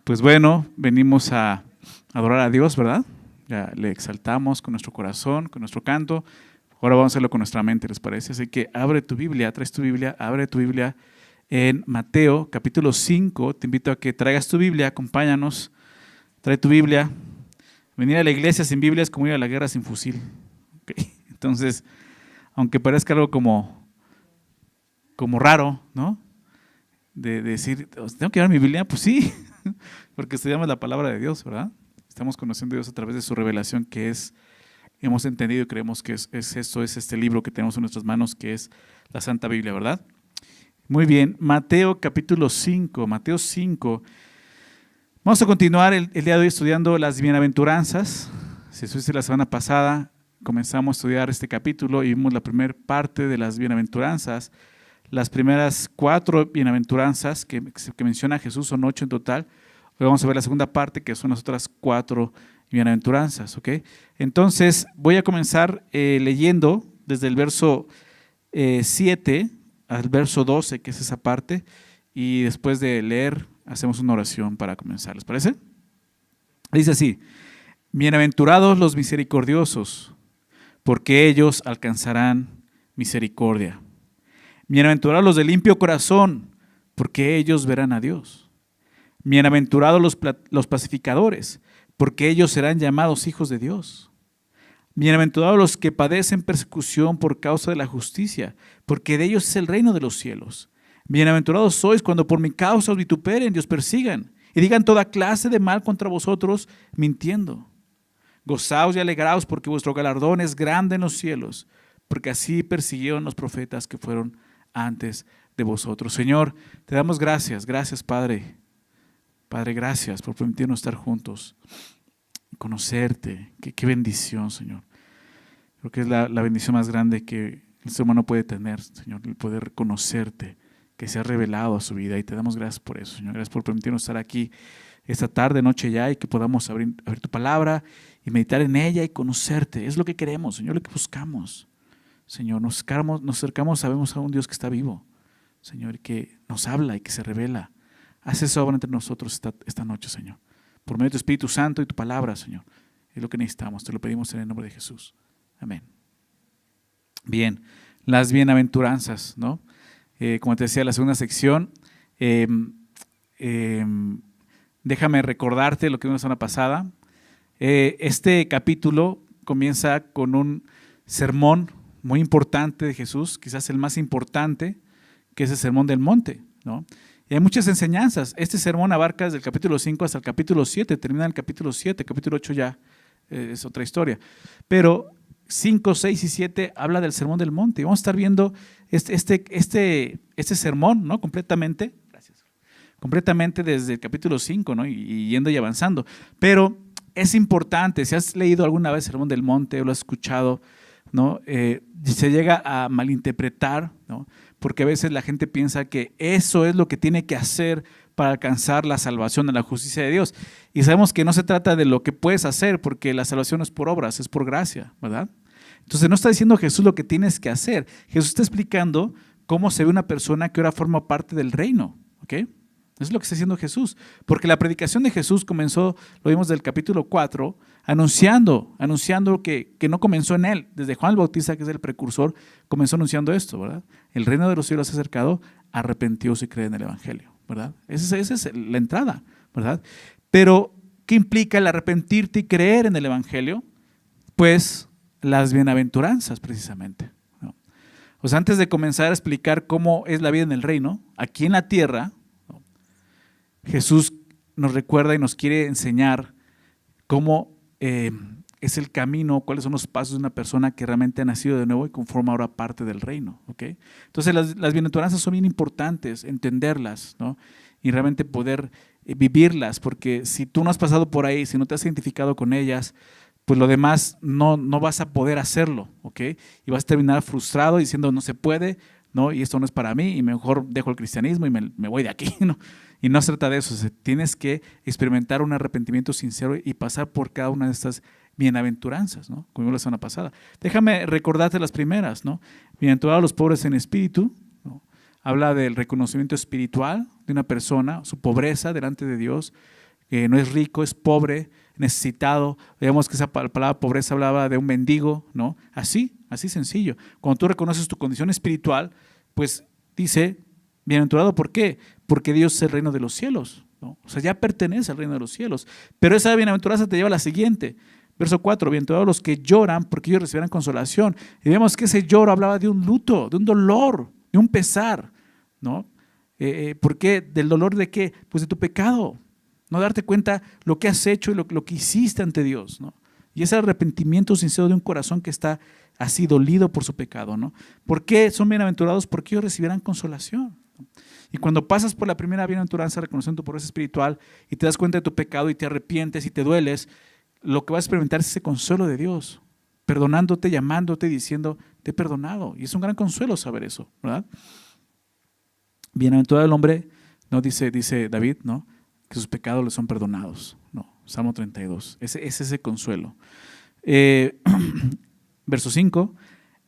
Pues bueno, venimos a adorar a Dios, ¿verdad? Ya le exaltamos con nuestro corazón, con nuestro canto. Ahora vamos a hacerlo con nuestra mente, ¿les parece? Así que abre tu Biblia, traes tu Biblia, abre tu Biblia en Mateo, capítulo 5. Te invito a que traigas tu Biblia, acompáñanos, trae tu Biblia. Venir a la iglesia sin Biblia es como ir a la guerra sin fusil. ¿Okay? Entonces, aunque parezca algo como raro, ¿no? De decir, ¿tengo que llevar mi Biblia? Pues sí, porque estudiamos la palabra de Dios, ¿verdad? Estamos conociendo a Dios a través de su revelación, que hemos entendido y creemos que es este libro que tenemos en nuestras manos, que es la Santa Biblia, ¿verdad? Muy bien, Mateo capítulo 5, Mateo 5. Vamos a continuar el día de hoy estudiando las bienaventuranzas. Si estuviste la semana pasada, comenzamos a estudiar este capítulo y vimos la primera parte de las bienaventuranzas. Las primeras 4 bienaventuranzas que menciona Jesús son 8 en total. Hoy vamos a ver la segunda parte, que son las otras 4 bienaventuranzas, ¿ok? Entonces, voy a comenzar leyendo desde el verso 7 al verso 12, que es esa parte, y después de leer, hacemos una oración para comenzar. ¿Les parece? Dice así: bienaventurados los misericordiosos, porque ellos alcanzarán misericordia. Bienaventurados los de limpio corazón, porque ellos verán a Dios. Bienaventurados los pacificadores, porque ellos serán llamados hijos de Dios. Bienaventurados los que padecen persecución por causa de la justicia, porque de ellos es el reino de los cielos. Bienaventurados sois cuando por mi causa os vituperen y os persigan, y digan toda clase de mal contra vosotros, mintiendo. Gozaos y alegraos, porque vuestro galardón es grande en los cielos, porque así persiguieron los profetas que fueron antes de vosotros. Señor, te damos gracias. Gracias, Padre. Padre, gracias por permitirnos estar juntos, conocerte. Qué bendición, Señor. Creo que es la bendición más grande que el ser humano puede tener, Señor, el poder conocerte, que se ha revelado a su vida. Y te damos gracias por eso, Señor. Gracias por permitirnos estar aquí esta tarde, noche ya, y que podamos abrir tu palabra y meditar en ella y conocerte. Es lo que queremos, Señor, lo que buscamos. Señor, nos acercamos, sabemos a un Dios que está vivo, Señor, que nos habla y que se revela. Haz esa obra entre nosotros esta noche, Señor. Por medio de tu Espíritu Santo y tu palabra, Señor. Es lo que necesitamos. Te lo pedimos en el nombre de Jesús. Amén. Bien, las bienaventuranzas, ¿no? Como te decía, la segunda sección. Déjame recordarte lo que vimos la semana pasada. Este capítulo comienza con un sermón muy importante de Jesús, quizás el más importante, que es el Sermón del Monte, ¿no? Y hay muchas enseñanzas. Este sermón abarca desde el capítulo 5 hasta el capítulo 7, termina en el capítulo 7, capítulo 8 ya es otra historia. Pero 5, 6 y 7 habla del Sermón del Monte. Y vamos a estar viendo este sermón, ¿no? Completamente desde el capítulo 5, ¿no? y yendo y avanzando. Pero es importante, si has leído alguna vez el Sermón del Monte o lo has escuchado, ¿no? Se llega a malinterpretar, ¿no? Porque a veces la gente piensa que eso es lo que tiene que hacer para alcanzar la salvación, la justicia de Dios. Y sabemos que no se trata de lo que puedes hacer, porque la salvación no es por obras, es por gracia, ¿verdad? Entonces no está diciendo Jesús lo que tienes que hacer. Jesús está explicando cómo se ve una persona que ahora forma parte del reino, ¿ok? Eso es lo que está haciendo Jesús, porque la predicación de Jesús comenzó, lo vimos del capítulo 4, anunciando que no comenzó en él. Desde Juan el Bautista, que es el precursor, comenzó anunciando esto, ¿verdad? El reino de los cielos se ha acercado, arrepentíos y creen en el evangelio, ¿verdad? Esa es la entrada, ¿verdad? Pero, ¿qué implica el arrepentirte y creer en el evangelio? Pues las bienaventuranzas, precisamente, ¿no? O sea, antes de comenzar a explicar cómo es la vida en el reino, aquí en la tierra, Jesús nos recuerda y nos quiere enseñar cómo es el camino, cuáles son los pasos de una persona que realmente ha nacido de nuevo y conforma ahora parte del reino, ¿ok? Entonces las bienaventuranzas son bien importantes, entenderlas, ¿no? Y realmente poder vivirlas, porque si tú no has pasado por ahí, si no te has identificado con ellas, pues lo demás no vas a poder hacerlo, ¿ok? Y vas a terminar frustrado diciendo no se puede, ¿no? Y esto no es para mí y mejor dejo el cristianismo y me voy de aquí, ¿no? Y no se trata de eso, tienes que experimentar un arrepentimiento sincero y pasar por cada una de estas bienaventuranzas, ¿no? Como vimos la semana pasada. Déjame recordarte las primeras, ¿no? Bienaventurados los pobres en espíritu, ¿no? Habla del reconocimiento espiritual de una persona, su pobreza delante de Dios, no es rico, es pobre, necesitado. Vemos que esa palabra pobreza hablaba de un mendigo, ¿no? Así sencillo. Cuando tú reconoces tu condición espiritual, pues dice, bienaventurado, ¿por qué? Porque Dios es el reino de los cielos, ¿no? O sea, ya pertenece al reino de los cielos. Pero esa bienaventuranza te lleva a la siguiente. Verso 4, bienaventurados los que lloran, porque ellos recibirán consolación. Y vemos que ese lloro hablaba de un luto, de un dolor, de un pesar, ¿no? ¿Por qué? ¿Del dolor de qué? Pues de tu pecado. No darte cuenta lo que has hecho y lo que hiciste ante Dios, ¿no? Y ese arrepentimiento sincero de un corazón que está así dolido por su pecado, ¿no? ¿Por qué son bienaventurados? Porque ellos recibirán consolación. Y cuando pasas por la primera bienaventuranza, reconociendo tu pobreza espiritual, y te das cuenta de tu pecado y te arrepientes y te dueles, lo que vas a experimentar es ese consuelo de Dios, perdonándote, llamándote, diciendo, te he perdonado. Y es un gran consuelo saber eso, ¿verdad? Bienaventurado el hombre, ¿no? Dice David, ¿no? Que sus pecados le son perdonados. No, Salmo 32. Es ese consuelo. Verso 5.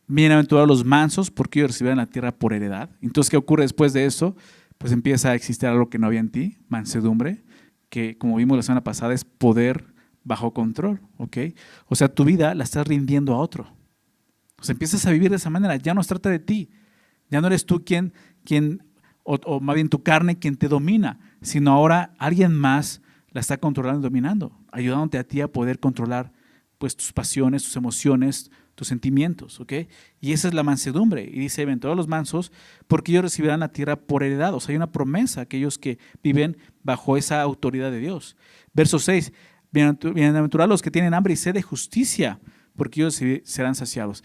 Bienaventurados los mansos, porque ellos recibirán la tierra por heredad. Entonces, ¿qué ocurre después de eso? Pues empieza a existir algo que no había en ti, mansedumbre, que como vimos la semana pasada es poder bajo control, ¿ok? O sea, tu vida la estás rindiendo a otro. O sea, empiezas a vivir de esa manera, ya no se trata de ti, ya no eres tú quien o más bien tu carne quien te domina, sino ahora alguien más la está controlando y dominando, ayudándote a ti a poder controlar pues tus pasiones, tus emociones, tus sentimientos, ¿ok? Y esa es la mansedumbre. Y dice, ven todos los mansos, porque ellos recibirán la tierra por heredad. O sea, hay una promesa a aquellos que viven bajo esa autoridad de Dios. Verso 6, bienaventurados los que tienen hambre y sed de justicia, porque ellos serán saciados.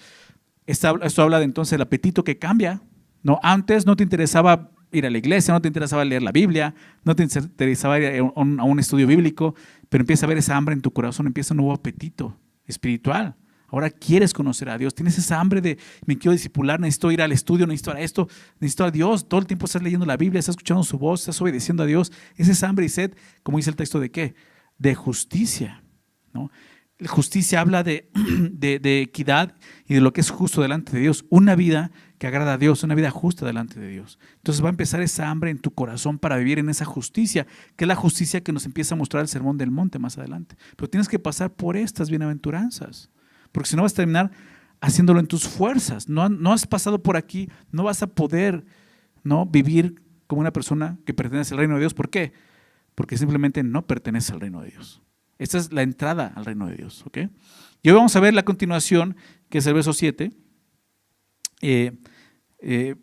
Esto habla de entonces del apetito que cambia, ¿no? Antes no te interesaba ir a la iglesia, no te interesaba leer la Biblia, no te interesaba ir a un estudio bíblico, pero empieza a ver esa hambre en tu corazón, empieza un nuevo apetito espiritual. Ahora quieres conocer a Dios, tienes esa hambre de me quiero discipular, necesito ir al estudio, necesito a esto, necesito a Dios. Todo el tiempo estás leyendo la Biblia, estás escuchando su voz, estás obedeciendo a Dios. Es esa hambre y sed, como dice el texto, ¿de qué? De justicia, ¿no? Justicia habla de equidad y de lo que es justo delante de Dios. Una vida que agrada a Dios, una vida justa delante de Dios. Entonces va a empezar esa hambre en tu corazón para vivir en esa justicia, que es la justicia que nos empieza a mostrar el Sermón del Monte más adelante. Pero tienes que pasar por estas bienaventuranzas, porque si no vas a terminar haciéndolo en tus fuerzas. No has pasado por aquí, no vas a poder, ¿no?, vivir como una persona que pertenece al reino de Dios. ¿Por qué? Porque simplemente no pertenece al reino de Dios. Esta es la entrada al reino de Dios, ¿ok? Y hoy vamos a ver la continuación, que es el verso 7.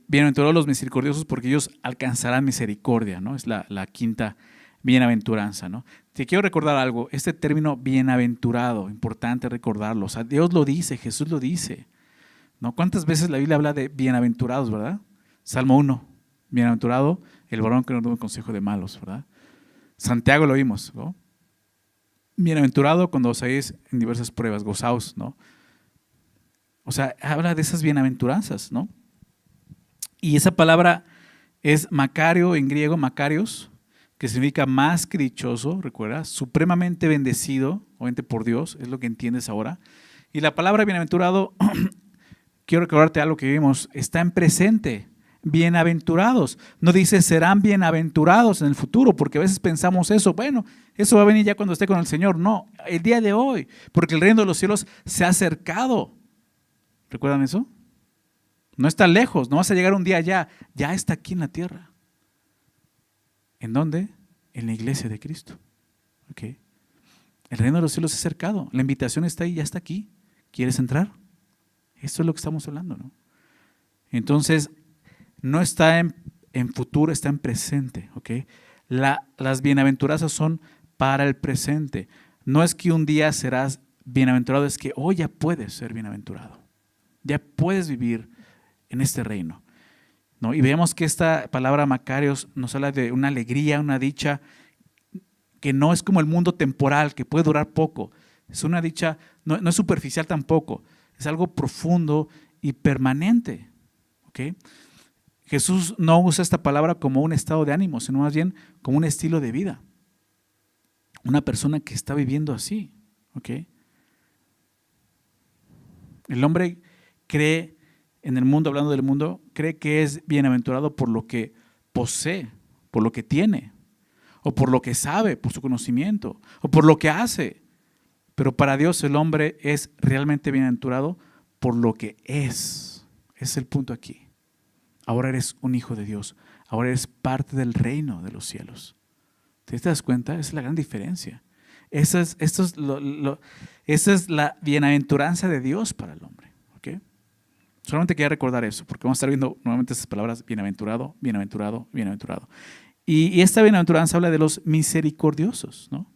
Bienaventurados los misericordiosos, porque ellos alcanzarán misericordia, ¿no? Es la quinta bienaventuranza, ¿no? Te quiero recordar algo, este término bienaventurado, importante recordarlo. O sea, Dios lo dice, Jesús lo dice, ¿no? ¿Cuántas veces la Biblia habla de bienaventurados, verdad? Salmo 1, bienaventurado el varón que no toma consejo de malos, ¿verdad? Santiago lo vimos, ¿no? Bienaventurado cuando os halléis en diversas pruebas, gozaos, ¿no? O sea, habla de esas bienaventuranzas, ¿no? Y esa palabra es Macario en griego, Macarios, que significa más que dichoso, recuerda, supremamente bendecido, obviamente por Dios, es lo que entiendes ahora. Y la palabra bienaventurado, quiero recordarte algo que vimos, está en presente. Bienaventurados, no dice serán bienaventurados en el futuro, porque a veces pensamos eso, bueno, eso va a venir ya cuando esté con el Señor. No, el día de hoy, porque el reino de los cielos se ha acercado. ¿Recuerdan eso? No está lejos, no vas a llegar un día allá, ya está aquí en la tierra. ¿En dónde? En la iglesia de Cristo. ¿Okay? El reino de los cielos se ha acercado, la invitación está ahí, ya está aquí. ¿Quieres entrar? Esto es lo que estamos hablando, ¿no? Entonces, no está en futuro, está en presente, ¿ok? Las bienaventuranzas son para el presente. No es que un día serás bienaventurado, es que hoy ya puedes ser bienaventurado. Ya puedes vivir en este reino, ¿no? Y vemos que esta palabra Macarios nos habla de una alegría, una dicha que no es como el mundo temporal, que puede durar poco. Es una dicha, no es superficial tampoco, es algo profundo y permanente, ¿ok? Jesús no usa esta palabra como un estado de ánimo, sino más bien como un estilo de vida. Una persona que está viviendo así, ¿ok? El hombre cree en el mundo, hablando del mundo, cree que es bienaventurado por lo que posee, por lo que tiene. o por lo que sabe, por su conocimiento, o por lo que hace. Pero para Dios el hombre es realmente bienaventurado por lo que es. Ese es el punto aquí. Ahora eres un hijo de Dios. Ahora eres parte del reino de los cielos. ¿Te das cuenta? Esa es la gran diferencia. Esa es la bienaventuranza de Dios para el hombre. ¿Okay? Solamente quería recordar eso, porque vamos a estar viendo nuevamente esas palabras: bienaventurado, bienaventurado, bienaventurado. Y esta bienaventuranza habla de los misericordiosos, ¿no?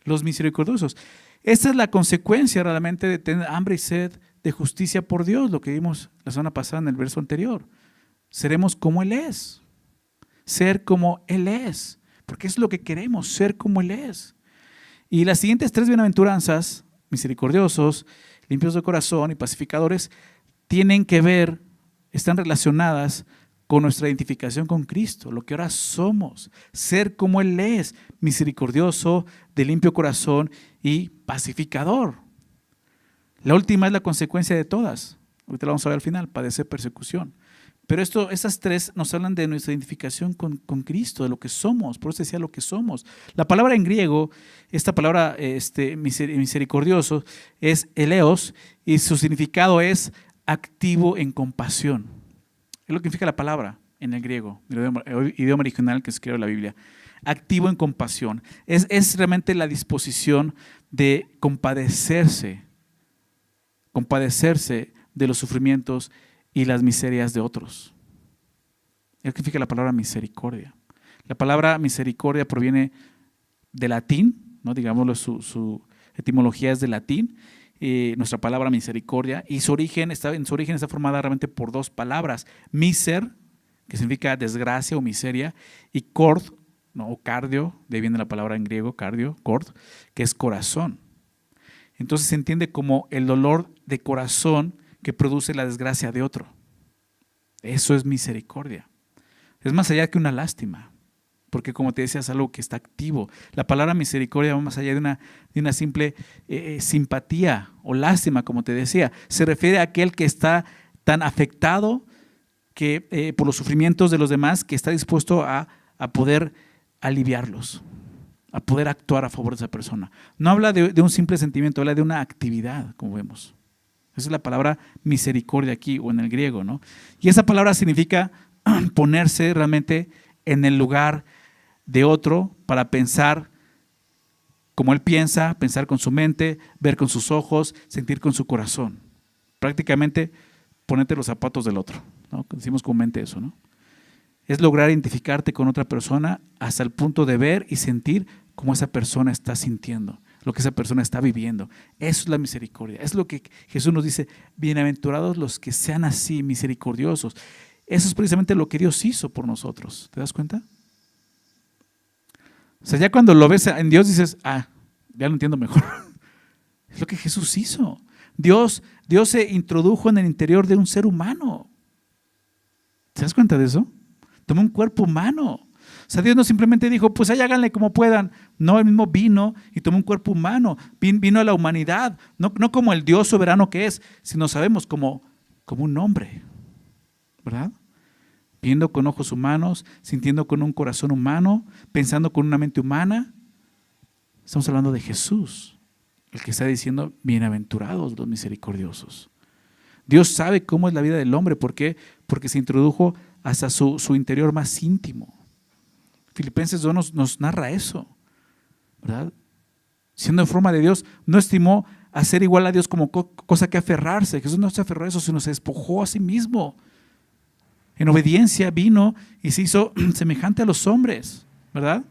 Los misericordiosos. Esta es la consecuencia realmente de tener hambre y sed de justicia por Dios, lo que vimos la semana pasada en el verso anterior. Seremos como Él es. Ser como Él es. Porque es lo que queremos, ser como Él es. Y las siguientes tres bienaventuranzas, misericordiosos, limpios de corazón y pacificadores, tienen que ver, están relacionadas con nuestra identificación con Cristo, lo que ahora somos, ser como Él es, misericordioso, de limpio corazón y pacificador. La última es la consecuencia de todas. Ahorita la vamos a ver al final: padecer persecución. Pero esas tres nos hablan de nuestra identificación con Cristo, de lo que somos. Por eso decía lo que somos. La palabra en griego, esta palabra misericordioso, es eleos, y su significado es activo en compasión. Es lo que significa la palabra en el griego, el idioma original que escribe la Biblia. Activo en compasión. Es realmente la disposición de compadecerse de los sufrimientos y las miserias de otros. Es lo que significa la palabra misericordia. La palabra misericordia proviene del latín, ¿no? Digámoslo, su etimología es del latín. Nuestra palabra misericordia, y en su origen está formada realmente por dos palabras: miser, que significa desgracia o miseria, y cord, ¿no? O cardio, de ahí viene la palabra en griego, cardio, cord, que es corazón. Entonces se entiende como el dolor de corazón que produce la desgracia de otro. Eso es misericordia. Es más allá que una lástima, porque como te decía, es algo que está activo. La palabra misericordia va más allá de una simple simpatía o lástima, como te decía. Se refiere a aquel que está tan afectado por los sufrimientos de los demás, que está dispuesto a poder aliviarlos, a poder actuar a favor de esa persona. No habla de un simple sentimiento, habla de una actividad, como vemos. Esa es la palabra misericordia aquí, o en el griego, ¿no? Y esa palabra significa ponerse realmente en el lugar de otro para pensar como él piensa, pensar con su mente, ver con sus ojos, sentir con su corazón. Prácticamente ponerte los zapatos del otro, ¿no? Decimos comúnmente eso, ¿no? Es lograr identificarte con otra persona hasta el punto de ver y sentir cómo esa persona está sintiendo, lo que esa persona está viviendo. Eso es la misericordia. Es lo que Jesús nos dice: bienaventurados los que sean así, misericordiosos. Eso es precisamente lo que Dios hizo por nosotros. ¿Te das cuenta? O sea, ya cuando lo ves en Dios dices: ya lo entiendo mejor. Es lo que Jesús hizo. Dios se introdujo en el interior de un ser humano. ¿Te das cuenta de eso? Tomó un cuerpo humano. O sea, Dios no simplemente dijo: pues ahí háganle como puedan. No, Él mismo vino y tomó un cuerpo humano. Vino a la humanidad, no como el Dios soberano que es, sino sabemos como un hombre, ¿verdad? Viendo con ojos humanos, sintiendo con un corazón humano, pensando con una mente humana. Estamos hablando de Jesús, el que está diciendo: bienaventurados los misericordiosos. Dios sabe cómo es la vida del hombre. ¿Por qué? Porque se introdujo hasta su interior más íntimo. Filipenses 2 nos narra eso, ¿verdad? Siendo en forma de Dios, no estimó a ser igual a Dios como cosa que aferrarse. Jesús no se aferró a eso, sino se despojó a sí mismo. En obediencia vino y se hizo semejante a los hombres, ¿verdad?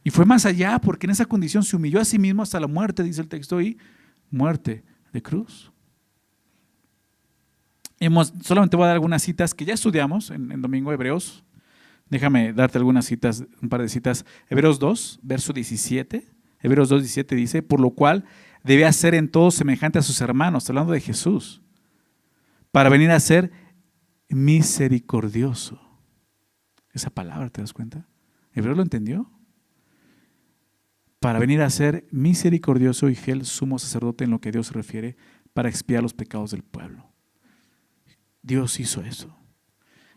Y fue más allá, porque en esa condición se humilló a sí mismo hasta la muerte, dice el texto ahí, muerte de cruz. Solamente voy a dar algunas citas que ya estudiamos en domingo, Hebreos. Déjame darte algunas citas, un par de citas. Hebreos 2, verso 17. Hebreos 2, 17 dice: por lo cual debía ser en todo semejante a sus hermanos, hablando de Jesús, para venir a ser misericordioso. Esa palabra, ¿te das cuenta? ¿Hebreo lo entendió? Para venir a ser misericordioso y fiel sumo sacerdote en lo que Dios se refiere, para expiar los pecados del pueblo. Dios hizo eso.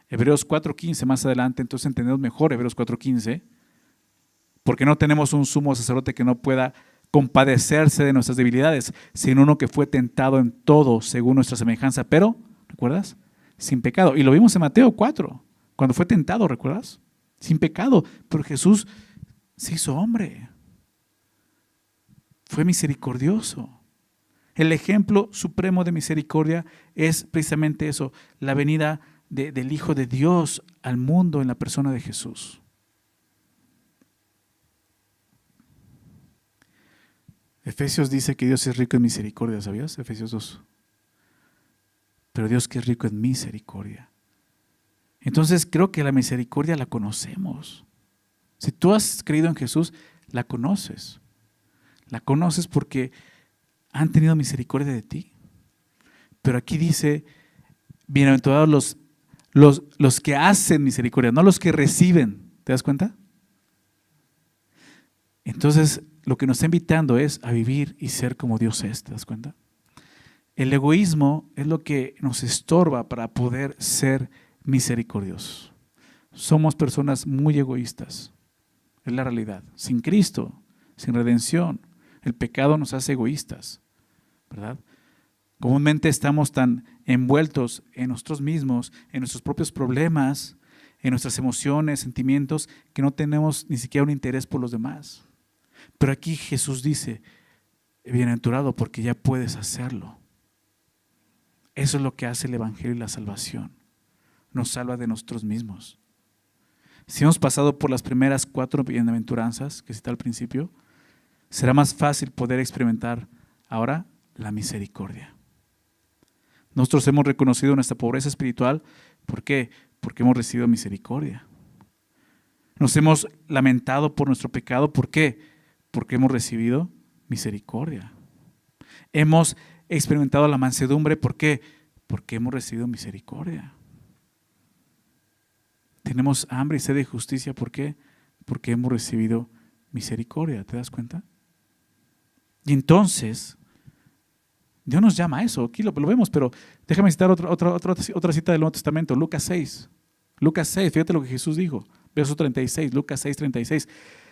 Hebreos 4:15, más adelante, entonces entendemos mejor Hebreos 4:15. porque no tenemos un sumo sacerdote que no pueda compadecerse de nuestras debilidades, sino uno que fue tentado en todo según nuestra semejanza, pero, ¿recuerdas? Sin pecado. Y lo vimos en Mateo 4, cuando fue tentado, ¿recuerdas? Sin pecado, pero Jesús se hizo hombre. Fue misericordioso. El ejemplo supremo de misericordia es precisamente eso, la venida del Hijo de Dios al mundo en la persona de Jesús. Efesios dice que Dios es rico en misericordia, ¿sabías? Efesios 2. Pero Dios que es rico en misericordia. Entonces creo que la misericordia la conocemos. Si tú has creído en Jesús, la conoces. La conoces porque han tenido misericordia de ti. Pero aquí dice, bienaventurados los que hacen misericordia, no los que reciben. ¿Te das cuenta? Entonces, lo que nos está invitando es a vivir y ser como Dios es. ¿Te das cuenta? El egoísmo es lo que nos estorba para poder ser misericordiosos. Somos personas muy egoístas. Es la realidad. Sin Cristo, sin redención, el pecado nos hace egoístas, ¿verdad? Comúnmente estamos tan envueltos en nosotros mismos, en nuestros propios problemas, en nuestras emociones, sentimientos, que no tenemos ni siquiera un interés por los demás. Pero aquí Jesús dice, bienaventurado porque ya puedes hacerlo. Eso es lo que hace el Evangelio y la salvación. Nos salva de nosotros mismos. Si hemos pasado por las primeras 4 bienaventuranzas que cité al principio, será más fácil poder experimentar ahora la misericordia. Nosotros hemos reconocido nuestra pobreza espiritual. ¿Por qué? Porque hemos recibido misericordia. Nos hemos lamentado por nuestro pecado. ¿Por qué? Porque hemos recibido misericordia. Hemos experimentado la mansedumbre. ¿Por qué? Porque hemos recibido misericordia. Tenemos hambre y sed de justicia. ¿Por qué? Porque hemos recibido misericordia. ¿Te das cuenta? Y entonces, Dios nos llama a eso. Aquí lo vemos, pero déjame citar otra cita del Nuevo Testamento. Lucas 6. Lucas 6, fíjate lo que Jesús dijo. Verso 36, Lucas 6, 36.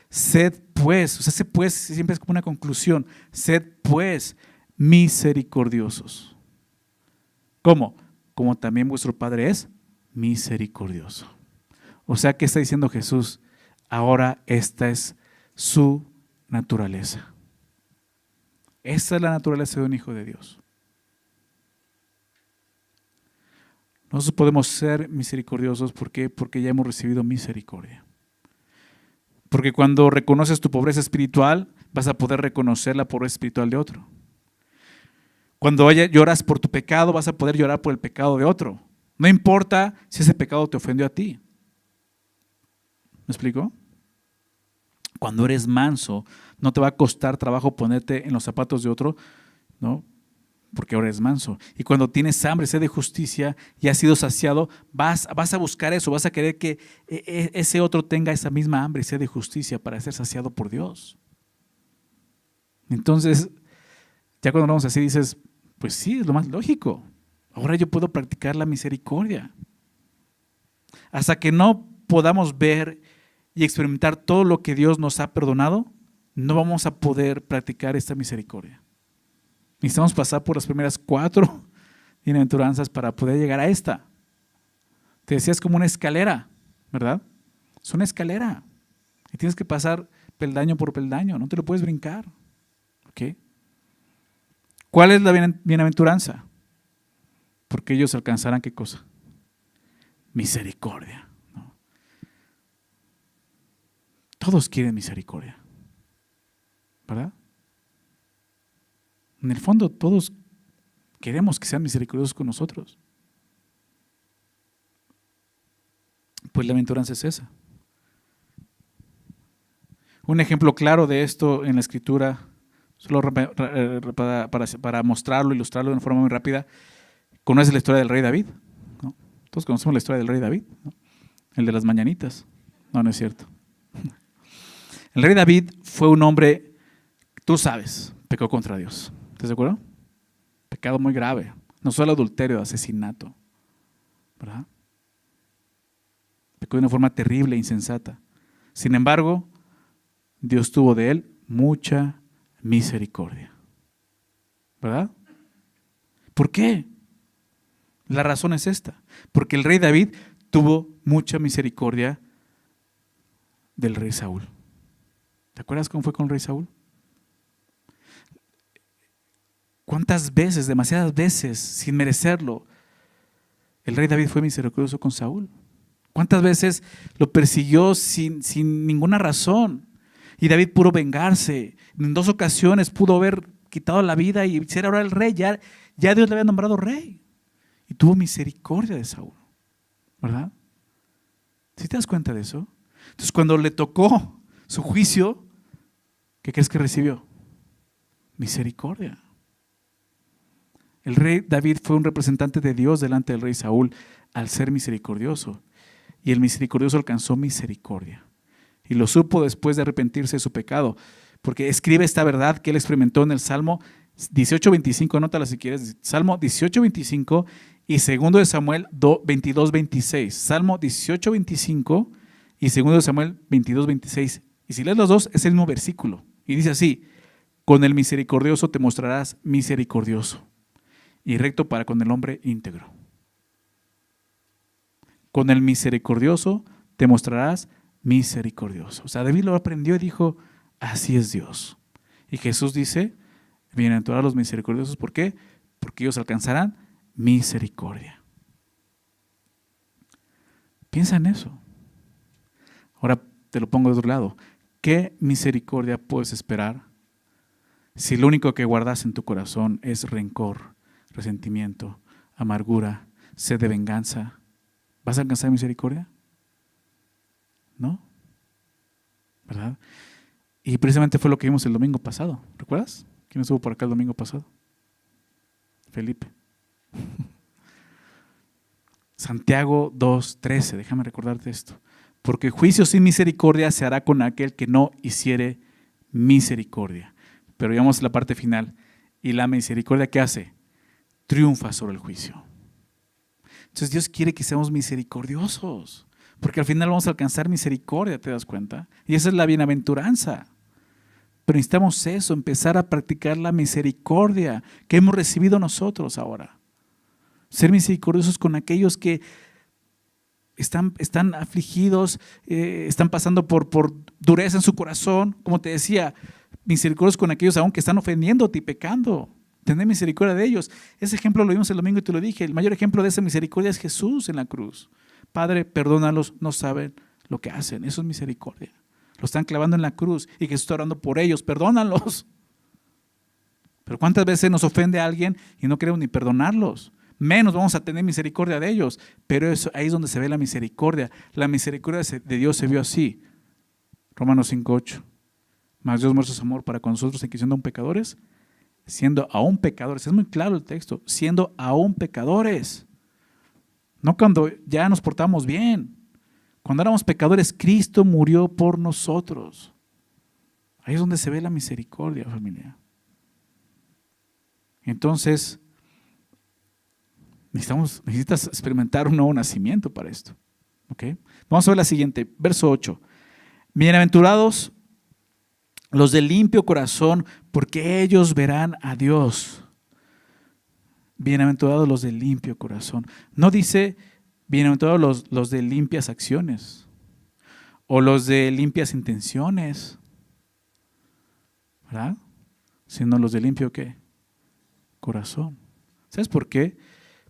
Sed pues, o sea, sed pues siempre es como una conclusión. Sed pues misericordiosos. ¿Cómo? Como también vuestro Padre es misericordioso. O sea, ¿qué está diciendo Jesús? Ahora esta es su naturaleza. Esa es la naturaleza de un hijo de Dios. Nosotros podemos ser misericordiosos. ¿Por qué? Porque ya hemos recibido misericordia. Porque cuando reconoces tu pobreza espiritual, vas a poder reconocer la pobreza espiritual de otro. Cuando lloras por tu pecado, vas a poder llorar por el pecado de otro. No importa si ese pecado te ofendió a ti. ¿Me explico? Cuando eres manso, no te va a costar trabajo ponerte en los zapatos de otro, ¿no? Porque ahora eres manso. Y cuando tienes hambre, sed de justicia y has sido saciado, vas a buscar eso, vas a querer que ese otro tenga esa misma hambre y sed de justicia para ser saciado por Dios. Entonces, ya cuando hablamos así dices, pues sí, es lo más lógico. Ahora yo puedo practicar la misericordia. Hasta que no podamos ver y experimentar todo lo que Dios nos ha perdonado, no vamos a poder practicar esta misericordia. Necesitamos pasar por las primeras 4 bienaventuranzas para poder llegar a esta. Te decía, es como una escalera, ¿verdad? Es una escalera. Y tienes que pasar peldaño por peldaño, no te lo puedes brincar. ¿Ok? ¿Cuál es la bienaventuranza? Porque ellos alcanzarán, ¿qué cosa? Misericordia. ¿No? Todos quieren misericordia, ¿verdad? En el fondo todos queremos que sean misericordiosos con nosotros. Pues la bienaventuranza es esa. Un ejemplo claro de esto en la Escritura, solo para mostrarlo, ilustrarlo de una forma muy rápida, ¿conoces la historia del rey David? ¿No? Todos conocemos la historia del rey David, ¿no? El de las mañanitas. No, no es cierto. El rey David fue un hombre, tú sabes, pecó contra Dios. ¿Estás de acuerdo? Pecado muy grave. No solo adulterio, asesinato. ¿Verdad? Pecó de una forma terrible e insensata. Sin embargo, Dios tuvo de él mucha misericordia. ¿Verdad? ¿Por qué? La razón es esta. Porque el rey David tuvo mucha misericordia del rey Saúl. ¿Te acuerdas cómo fue con el rey Saúl? ¿Cuántas veces, demasiadas veces, sin merecerlo, el rey David fue misericordioso con Saúl? ¿Cuántas veces lo persiguió sin ninguna razón? Y David pudo vengarse. En 2 ocasiones pudo haber quitado la vida y ser ahora el rey. Ya Dios le había nombrado rey. Y tuvo misericordia de Saúl. ¿Verdad? ¿Sí te das cuenta de eso? Entonces cuando le tocó su juicio, ¿qué crees que recibió? Misericordia. El rey David fue un representante de Dios delante del rey Saúl al ser misericordioso. Y el misericordioso alcanzó misericordia. Y lo supo después de arrepentirse de su pecado. Porque escribe esta verdad que él experimentó en el Salmo 18:25, anótala si quieres. Salmo 18:25 y 2 de Samuel 22:26. Salmo 18:25 y 2 de Samuel 22:26. Y si lees los dos, es el mismo versículo. Y dice así: con el misericordioso te mostrarás misericordioso y recto para con el hombre íntegro. Con el misericordioso te mostrarás misericordioso. O sea, David lo aprendió y dijo, así es Dios. Y Jesús dice, bienaventurados los misericordiosos, ¿por qué? Porque ellos alcanzarán misericordia. Piensa en eso. Ahora te lo pongo de otro lado. ¿Qué misericordia puedes esperar si lo único que guardas en tu corazón es rencor, resentimiento, amargura, sed de venganza? ¿Vas a alcanzar misericordia? ¿No? ¿Verdad? Y precisamente fue lo que vimos el domingo pasado. ¿Recuerdas? ¿Quién estuvo por acá el domingo pasado? Felipe. Santiago 2:13, déjame recordarte esto. Porque juicio sin misericordia se hará con aquel que no hiciere misericordia. Pero veamos la parte final. ¿Y la misericordia qué hace? Triunfa sobre el juicio. Entonces Dios quiere que seamos misericordiosos, porque al final vamos a alcanzar misericordia, ¿te das cuenta? Y esa es la bienaventuranza. Pero necesitamos eso, empezar a practicar la misericordia que hemos recibido nosotros ahora. Ser misericordiosos con aquellos que están afligidos, están pasando por dureza en su corazón. Como te decía, misericordiosos con aquellos aún que están ofendiéndote y pecando. Tener misericordia de ellos. Ese ejemplo lo vimos el domingo y te lo dije. El mayor ejemplo de esa misericordia es Jesús en la cruz. Padre, perdónalos, no saben lo que hacen. Eso es misericordia. Lo están clavando en la cruz y Jesús está orando por ellos. Perdónalos. Pero ¿cuántas veces nos ofende a alguien y no queremos ni perdonarlos? Menos vamos a tener misericordia de ellos. Pero eso, ahí es donde se ve la misericordia. La misericordia de Dios se vio así. Romanos 5:8. Mas Dios muestra su amor para con nosotros en que siendo aún pecadores, siendo aún pecadores, es muy claro el texto, siendo aún pecadores, no cuando ya nos portamos bien, cuando éramos pecadores, Cristo murió por nosotros. Ahí es donde se ve la misericordia, familia. Entonces, necesitas experimentar un nuevo nacimiento para esto. ¿Okay? Vamos a ver la siguiente, verso 8. Bienaventurados los de limpio corazón, porque ellos verán a Dios. Bienaventurados los de limpio corazón. No dice bienaventurados los de limpias acciones o los de limpias intenciones, ¿verdad? Sino los de limpio ¿qué? Corazón. ¿Sabes por qué?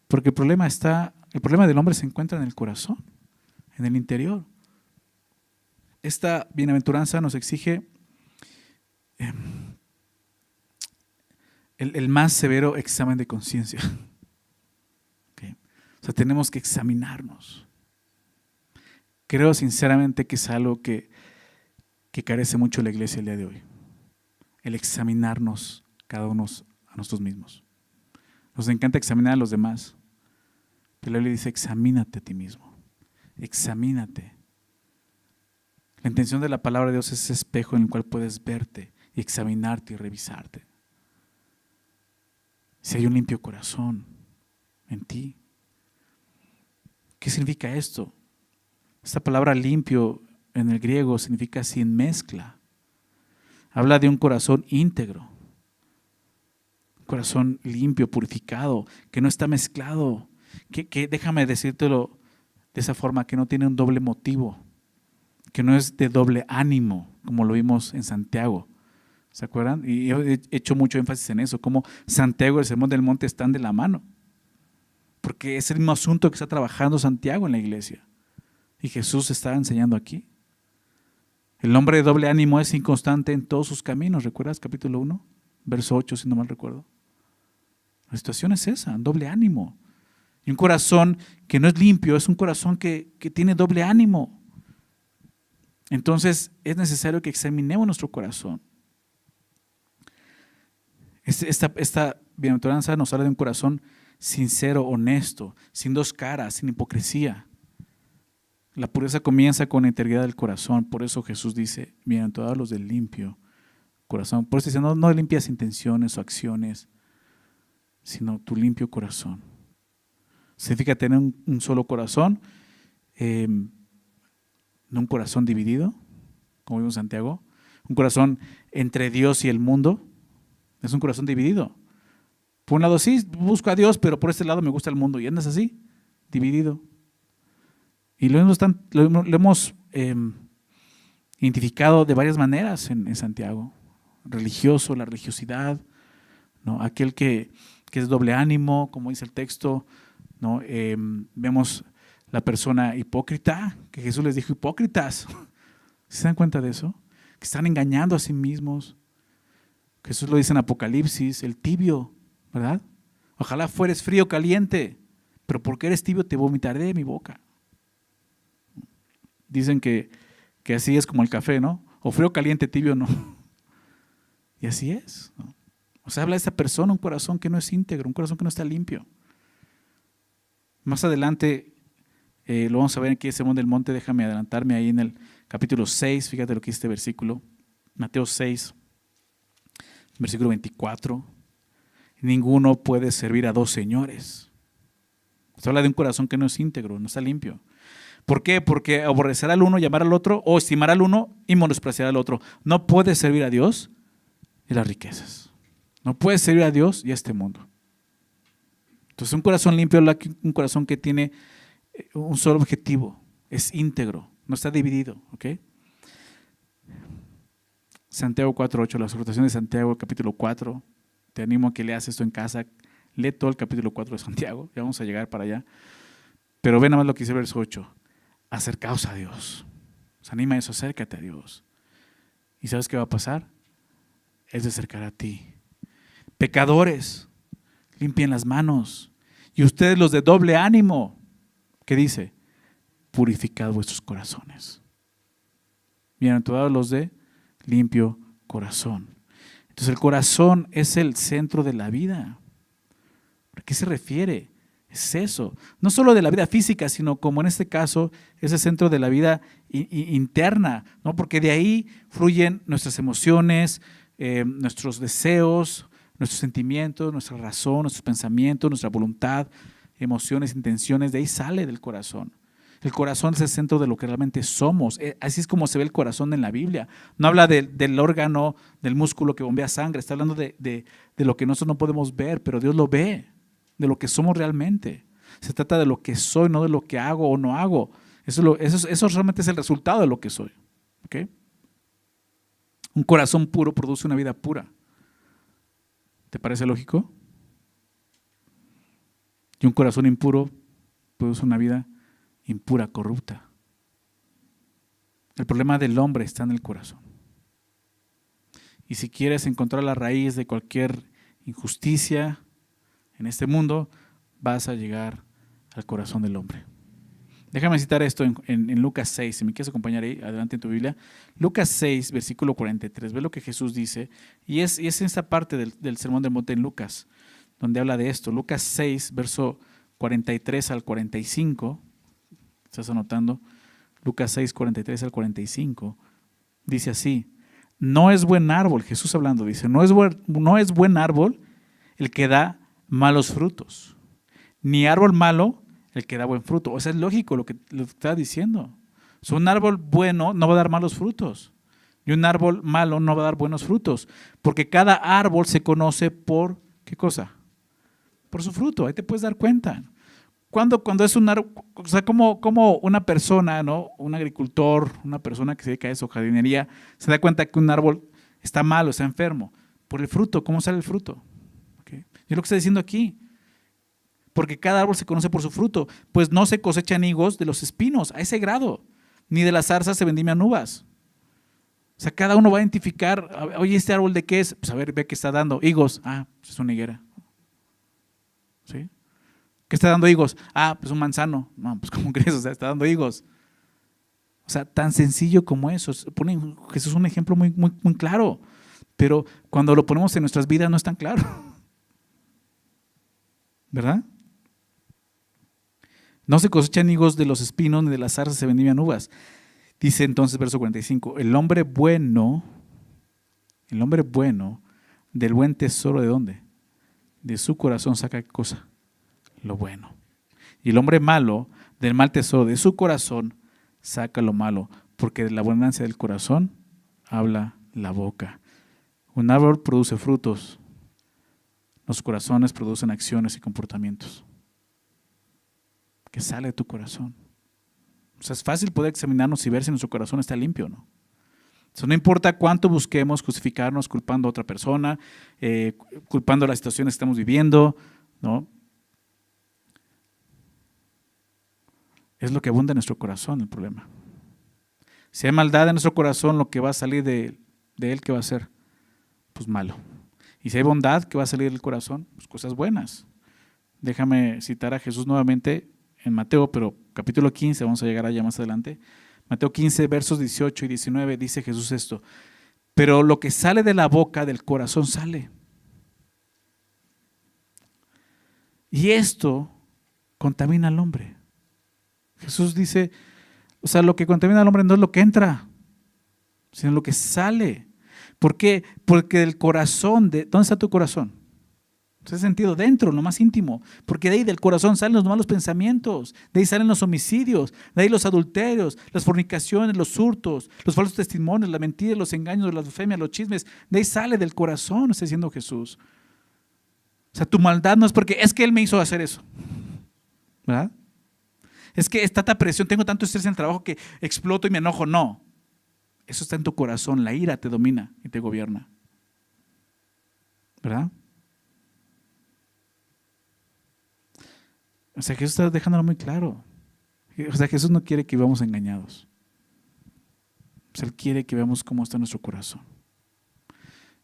Porque el problema del hombre se encuentra en el corazón, en el interior. Esta bienaventuranza nos exige el más severo examen de conciencia. ¿Okay? O sea, tenemos que examinarnos. Creo sinceramente que es algo que carece mucho la iglesia el día de hoy. El examinarnos cada uno a nosotros mismos. Nos encanta examinar a los demás. Pero la Biblia dice, examínate a ti mismo. Examínate. La intención de la palabra de Dios es ese espejo en el cual puedes verte y examinarte y revisarte. Si hay un limpio corazón en ti. ¿Qué significa esto? Esta palabra limpio en el griego significa sin mezcla. Habla de un corazón íntegro, un corazón limpio, purificado, que no está mezclado, que déjame decírtelo de esa forma, que no tiene un doble motivo, que no es de doble ánimo, como lo vimos en Santiago. ¿Se acuerdan? Y yo he hecho mucho énfasis en eso, como Santiago y el Sermón del Monte están de la mano, porque es el mismo asunto que está trabajando Santiago en la iglesia. Y Jesús estaba enseñando aquí. El hombre de doble ánimo es inconstante en todos sus caminos. ¿Recuerdas capítulo 1? Verso 8, si no mal recuerdo. La situación es esa, doble ánimo. Y un corazón que no es limpio es un corazón que tiene doble ánimo. Entonces es necesario que examinemos nuestro corazón. Esta bienaventuranza nos habla de un corazón sincero, honesto, sin dos caras, sin hipocresía. La pureza comienza con la integridad del corazón. Por eso Jesús dice, bienaventurados los del limpio corazón. Por eso dice, no de limpias intenciones o acciones, sino tu limpio corazón. Significa tener un solo corazón, no un corazón dividido, como vimos en Santiago, un corazón entre Dios y el mundo. Es un corazón dividido. Por un lado sí, busco a Dios, pero por este lado me gusta el mundo. Y andas así, dividido. Y lo hemos identificado de varias maneras en Santiago. Religioso, la religiosidad, ¿no? Aquel que es doble ánimo, como dice el texto, ¿no? Vemos la persona hipócrita, que Jesús les dijo hipócritas. ¿Se dan cuenta de eso? Que están engañando a sí mismos. Jesús lo dice en Apocalipsis, el tibio, ¿verdad? Ojalá fueres frío o caliente, pero porque eres tibio te vomitaré de mi boca. Dicen que así es como el café, ¿no? O frío, caliente, tibio, no. Y así es, ¿no? O sea, habla de esta persona, un corazón que no es íntegro, un corazón que no está limpio. Más adelante lo vamos a ver aquí en el Sermón del Monte. Déjame adelantarme ahí en el capítulo 6, fíjate lo que dice este versículo. Mateo 6, versículo 24. Ninguno puede servir a dos señores. Se habla de un corazón que no es íntegro, no está limpio. ¿Por qué? Porque aborrecerá al uno, llamar al otro, o estimará al uno y menospreciará al otro. No puedes servir a Dios y las riquezas. No puedes servir a Dios y a este mundo. Entonces un corazón limpio es un corazón que tiene un solo objetivo, es íntegro, no está dividido. ¿Ok? Santiago 4:8, la exhortación de Santiago, capítulo 4. Te animo a que leas esto en casa. Lee todo el capítulo 4 de Santiago, ya vamos a llegar para allá. Pero ve nada más lo que dice el verso 8. Acercaos a Dios. Os anima a eso, acércate a Dios. ¿Y sabes qué va a pasar? Él se acercará a ti. Pecadores, limpien las manos. Y ustedes los de doble ánimo, ¿qué dice? Purificad vuestros corazones. Bienaventurados los de limpio corazón. Entonces el corazón es el centro de la vida. ¿A qué se refiere? Es eso. No solo de la vida física, sino como en este caso, es el centro de la vida interna, ¿no? Porque de ahí fluyen nuestras emociones, nuestros deseos, nuestros sentimientos, nuestra razón, nuestros pensamientos, nuestra voluntad, emociones, intenciones, de ahí sale del corazón. El corazón es el centro de lo que realmente somos. Así es como se ve el corazón en la Biblia. No habla del órgano, del músculo que bombea sangre, está hablando de lo que nosotros no podemos ver, pero Dios lo ve, de lo que somos realmente. Se trata de lo que soy, no de lo que hago o no hago. Eso realmente es el resultado de lo que soy. ¿Okay? Un corazón puro produce una vida pura. ¿Te parece lógico? Y un corazón impuro produce una vida impura, corrupta. El problema del hombre está en el corazón. Y si quieres encontrar la raíz de cualquier injusticia en este mundo, vas a llegar al corazón del hombre. Déjame citar esto en Lucas 6, si me quieres acompañar ahí, adelante en tu Biblia. Lucas 6, versículo 43, ve lo que Jesús dice, y es en esta parte del Sermón del Monte en Lucas, donde habla de esto. Lucas 6, verso 43 al 45, ¿estás anotando? Lucas 6, 43 al 45, dice así: no es buen árbol, Jesús hablando, dice, no es buen árbol el que da malos frutos, ni árbol malo el que da buen fruto. O sea, es lógico lo que está diciendo. O sea, un árbol bueno no va a dar malos frutos. Y un árbol malo no va a dar buenos frutos, porque cada árbol se conoce por, ¿qué cosa? Por su fruto, ahí te puedes dar cuenta. Cuando es un árbol, o sea, como una persona, ¿no? Un agricultor, una persona que se dedica a eso, jardinería, se da cuenta que un árbol está malo, está enfermo. Por el fruto, ¿cómo sale el fruto? ¿Okay? Y es lo que está diciendo aquí. Porque cada árbol se conoce por su fruto, pues no se cosechan higos de los espinos, a ese grado, ni de las zarzas se vendimian uvas. O sea, cada uno va a identificar, oye, ¿este árbol de qué es? Pues a ver, ve qué está dando, higos, pues es una higuera. ¿Sí? ¿Qué está dando higos? Pues un manzano. No, pues ¿cómo crees? O sea, está dando higos. O sea, tan sencillo como eso. Pone Jesús un ejemplo muy, muy, muy claro, pero cuando lo ponemos en nuestras vidas no es tan claro. ¿Verdad? No se cosechan higos de los espinos, ni de las zarzas se vendimian uvas. Dice entonces, verso 45, el hombre bueno, del buen tesoro, ¿de dónde? De su corazón saca ¿qué cosa? Lo bueno. Y el hombre malo, del mal tesoro de su corazón, saca lo malo, porque de la abundancia del corazón habla la boca. Un árbol produce frutos, los corazones producen acciones y comportamientos. Que sale de tu corazón. O sea, es fácil poder examinarnos y ver si nuestro corazón está limpio o no. Eso no importa cuánto busquemos justificarnos culpando a otra persona, culpando las situaciones que estamos viviendo, ¿no? Es lo que abunda en nuestro corazón el problema. Si hay maldad en nuestro corazón, lo que va a salir de él, ¿qué va a ser? Pues malo. Y si hay bondad, ¿qué va a salir del corazón? Pues cosas buenas. Déjame citar a Jesús nuevamente en Mateo, pero capítulo 15, vamos a llegar allá más adelante. Mateo 15, versos 18 y 19, dice Jesús esto: pero lo que sale de la boca, del corazón sale. Y esto contamina al hombre. Jesús dice, o sea, lo que contamina al hombre no es lo que entra, sino lo que sale. ¿Por qué? Porque del corazón, ¿dónde está tu corazón? En ese sentido, dentro, lo más íntimo, porque de ahí del corazón salen los malos pensamientos, de ahí salen los homicidios, de ahí los adulterios, las fornicaciones, los hurtos, los falsos testimonios, la mentira, los engaños, la blasfemia, los chismes, de ahí sale del corazón, está diciendo Jesús. O sea, tu maldad no es porque es que Él me hizo hacer eso, ¿verdad? Es que está tanta presión, tengo tanto estrés en el trabajo que exploto y me enojo. No, eso está en tu corazón, la ira te domina y te gobierna, ¿verdad? O sea, Jesús está dejándolo muy claro. O sea, Jesús no quiere que vivamos engañados. O sea, Él quiere que veamos cómo está nuestro corazón.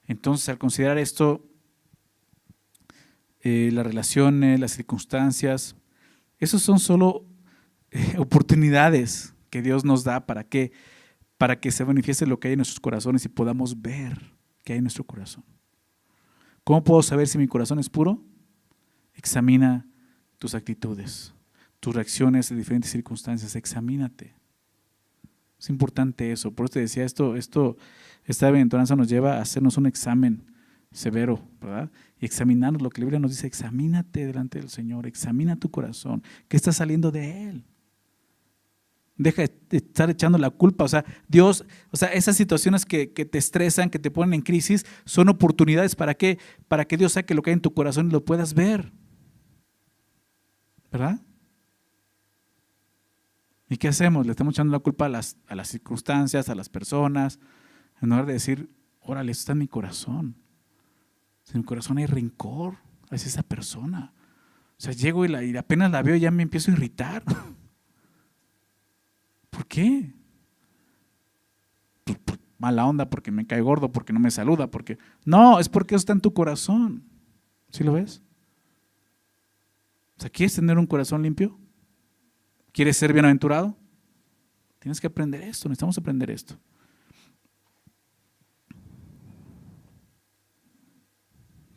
Entonces, al considerar esto, las relaciones, las circunstancias, esos son solo oportunidades que Dios nos da para que se manifieste lo que hay en nuestros corazones y podamos ver qué hay en nuestro corazón. ¿Cómo puedo saber si mi corazón es puro? Examina tus actitudes, tus reacciones en diferentes circunstancias, examínate. Es importante eso. Por eso te decía, esta aventuranza nos lleva a hacernos un examen severo, ¿verdad? Y examinarnos lo que la Biblia nos dice, examínate delante del Señor, examina tu corazón, ¿qué está saliendo de Él? Deja de estar echando la culpa, o sea, Dios, o sea, esas situaciones que te estresan, que te ponen en crisis, son oportunidades ¿para qué? Para que Dios saque lo que hay en tu corazón y lo puedas ver, ¿verdad? ¿Y qué hacemos? Le estamos echando la culpa a las circunstancias, a las personas, en lugar de decir, órale, esto está en mi corazón. En mi corazón hay rencor hacia esa persona. O sea, llego y apenas la veo y ya me empiezo a irritar. ¿Por qué? Por mala onda, porque me cae gordo, porque no me saluda, porque… No, es porque eso está en tu corazón. ¿Sí lo ves? O sea, ¿quieres tener un corazón limpio? ¿Quieres ser bienaventurado? Tienes que aprender esto, necesitamos aprender esto.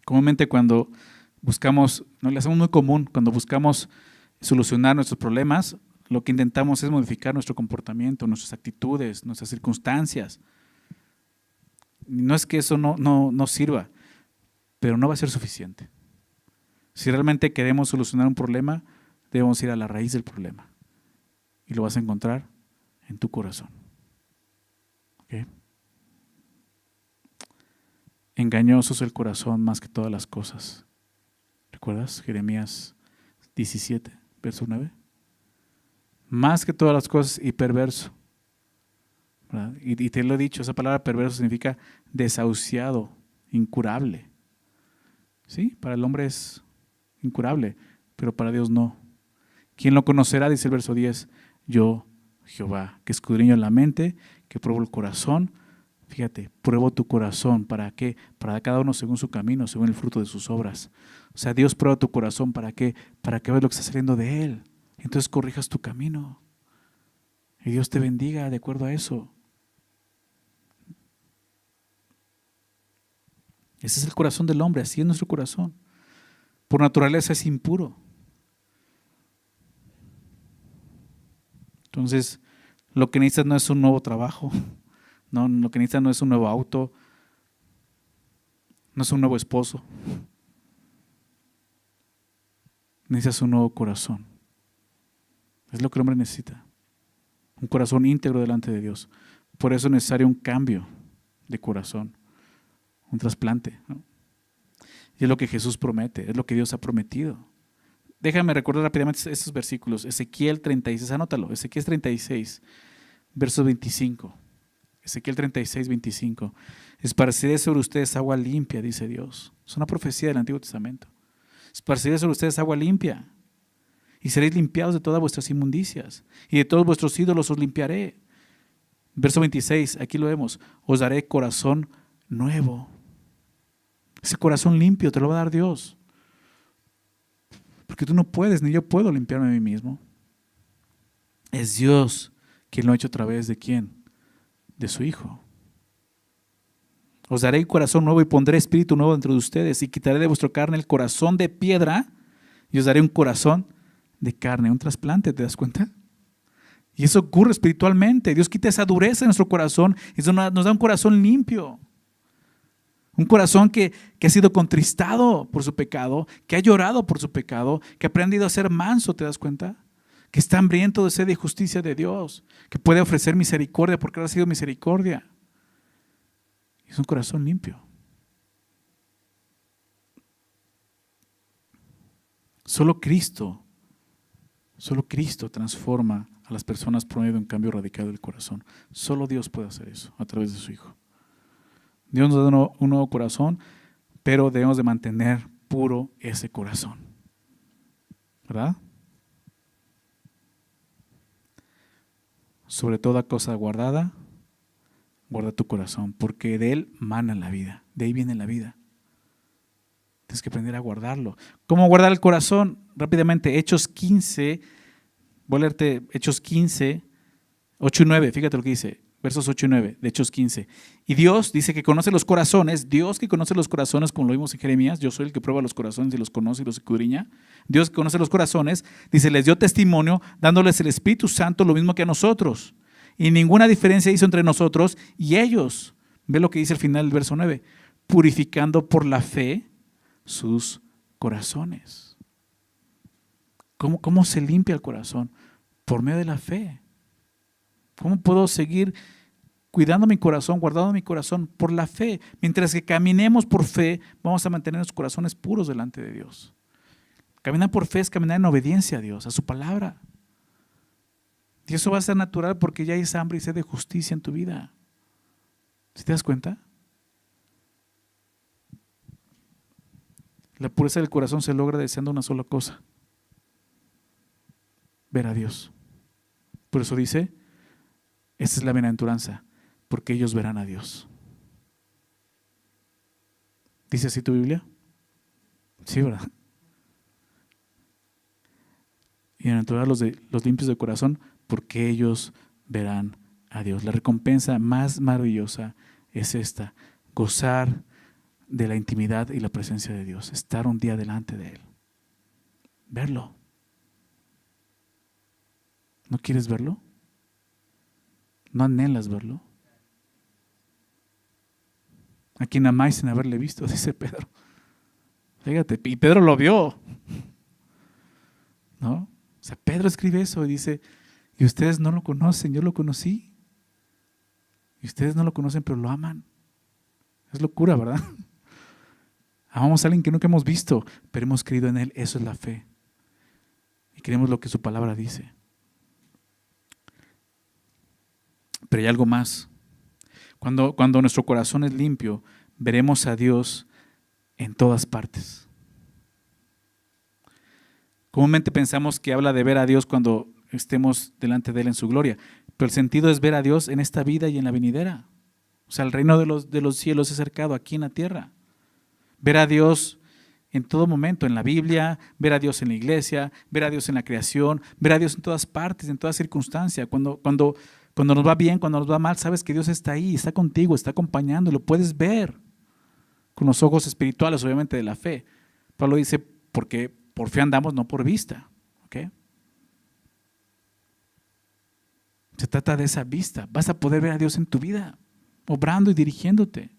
Comúnmente cuando buscamos, no le hacemos muy común, cuando buscamos solucionar nuestros problemas, lo que intentamos es modificar nuestro comportamiento, nuestras actitudes, nuestras circunstancias. No es que eso no sirva, pero no va a ser suficiente. Si realmente queremos solucionar un problema, debemos ir a la raíz del problema. Y lo vas a encontrar en tu corazón. ¿Okay? Engañoso es el corazón más que todas las cosas. ¿Recuerdas? Jeremías 17, verso 9. Más que todas las cosas y perverso. ¿Verdad? Y te lo he dicho, esa palabra perverso significa desahuciado, incurable. ¿Sí? Para el hombre es incurable, pero para Dios no. ¿Quién lo conocerá? Dice el verso 10. Yo, Jehová, que escudriño la mente, que pruebo el corazón. Fíjate, pruebo tu corazón. ¿Para qué? Para cada uno según su camino, según el fruto de sus obras. O sea, Dios prueba tu corazón. ¿Para qué? Para que veas lo que está saliendo de Él. Entonces corrijas tu camino. Y Dios te bendiga de acuerdo a eso. Ese es el corazón del hombre, así es nuestro corazón. Por naturaleza es impuro. Entonces, lo que necesitas no es un nuevo trabajo, no, lo que necesitas no es un nuevo auto, no es un nuevo esposo. Necesitas un nuevo corazón. Es lo que el hombre necesita. Un corazón íntegro delante de Dios. Por eso es necesario un cambio de corazón, un trasplante, ¿no? Y es lo que Jesús promete, es lo que Dios ha prometido. Déjame recordar rápidamente estos versículos. Ezequiel 36, anótalo. Ezequiel 36, verso 25. Ezequiel 36, 25. Esparciré sobre ustedes agua limpia, dice Dios. Es una profecía del Antiguo Testamento. Esparciré sobre ustedes agua limpia y seréis limpiados de todas vuestras inmundicias y de todos vuestros ídolos os limpiaré. Verso 26, aquí lo vemos. Os daré corazón nuevo. Ese corazón limpio te lo va a dar Dios. Porque tú no puedes, ni yo puedo limpiarme a mí mismo. Es Dios quien lo ha hecho a través de ¿quién? De su Hijo. Os daré un corazón nuevo y pondré espíritu nuevo dentro de ustedes y quitaré de vuestra carne el corazón de piedra y os daré un corazón de carne, un trasplante, ¿te das cuenta? Y eso ocurre espiritualmente. Dios quita esa dureza en nuestro corazón y nos da un corazón limpio. Un corazón que ha sido contristado por su pecado, que ha llorado por su pecado, que ha aprendido a ser manso, ¿te das cuenta? Que está hambriento de sed y justicia de Dios, que puede ofrecer misericordia porque ha sido misericordia. Es un corazón limpio. Solo Cristo transforma a las personas por medio de un cambio radical del corazón. Solo Dios puede hacer eso a través de su Hijo. Dios nos da un nuevo corazón, pero debemos de mantener puro ese corazón. ¿Verdad? Sobre toda cosa guardada, guarda tu corazón, porque de él mana la vida, de ahí viene la vida. Tienes que aprender a guardarlo. ¿Cómo guardar el corazón? Rápidamente, Hechos 15, voy a leerte Hechos 15, 8 y 9, fíjate lo que dice. Versos 8 y 9 de Hechos 15. Y Dios dice que conoce los corazones. Dios que conoce los corazones, como lo vimos en Jeremías. Yo soy el que prueba los corazones y los conoce y los escudriña. Dios que conoce los corazones, dice, les dio testimonio dándoles el Espíritu Santo lo mismo que a nosotros. Y ninguna diferencia hizo entre nosotros y ellos. Ve lo que dice al final del verso 9. Purificando por la fe sus corazones. ¿Cómo se limpia el corazón? Por medio de la fe. ¿Cómo puedo seguir cuidando mi corazón, guardando mi corazón? Por la fe. Mientras que caminemos por fe, vamos a mantener nuestros corazones puros delante de Dios. Caminar por fe es caminar en obediencia a Dios, a su palabra. Y eso va a ser natural porque ya hay esa hambre y sed de justicia en tu vida. ¿Sí te das cuenta? La pureza del corazón se logra deseando una sola cosa: ver a Dios. Por eso dice, esta es la bienaventuranza, porque ellos verán a Dios. ¿Dice así tu Biblia? Sí, ¿verdad? Y bienaventurados los limpios de corazón, porque ellos verán a Dios. La recompensa más maravillosa es esta: gozar de la intimidad y la presencia de Dios, estar un día delante de Él, verlo. ¿No quieres verlo? ¿No anhelas verlo? A quien amáis sin haberle visto, dice Pedro. Fíjate, y Pedro lo vio, ¿no? O sea, Pedro escribe eso y dice, y ustedes no lo conocen, yo lo conocí. Y ustedes no lo conocen, pero lo aman. Es locura, ¿verdad? Amamos a alguien que nunca hemos visto, pero hemos creído en Él. Eso es la fe. Y creemos lo que su palabra dice. Pero hay algo más. Cuando nuestro corazón es limpio, veremos a Dios en todas partes. Comúnmente pensamos que habla de ver a Dios cuando estemos delante de Él en su gloria, pero el sentido es ver a Dios en esta vida y en la venidera. O sea, el reino de los cielos es cercado aquí en la tierra. Ver a Dios en todo momento, en la Biblia, ver a Dios en la iglesia, ver a Dios en la creación, ver a Dios en todas partes, en toda circunstancia. Cuando nos va bien, cuando nos va mal, sabes que Dios está ahí, está contigo, está acompañando, lo puedes ver con los ojos espirituales, obviamente, de la fe. Pablo dice, porque por fe andamos, no por vista. ¿Okay? Se trata de esa vista. Vas a poder ver a Dios en tu vida, obrando y dirigiéndote.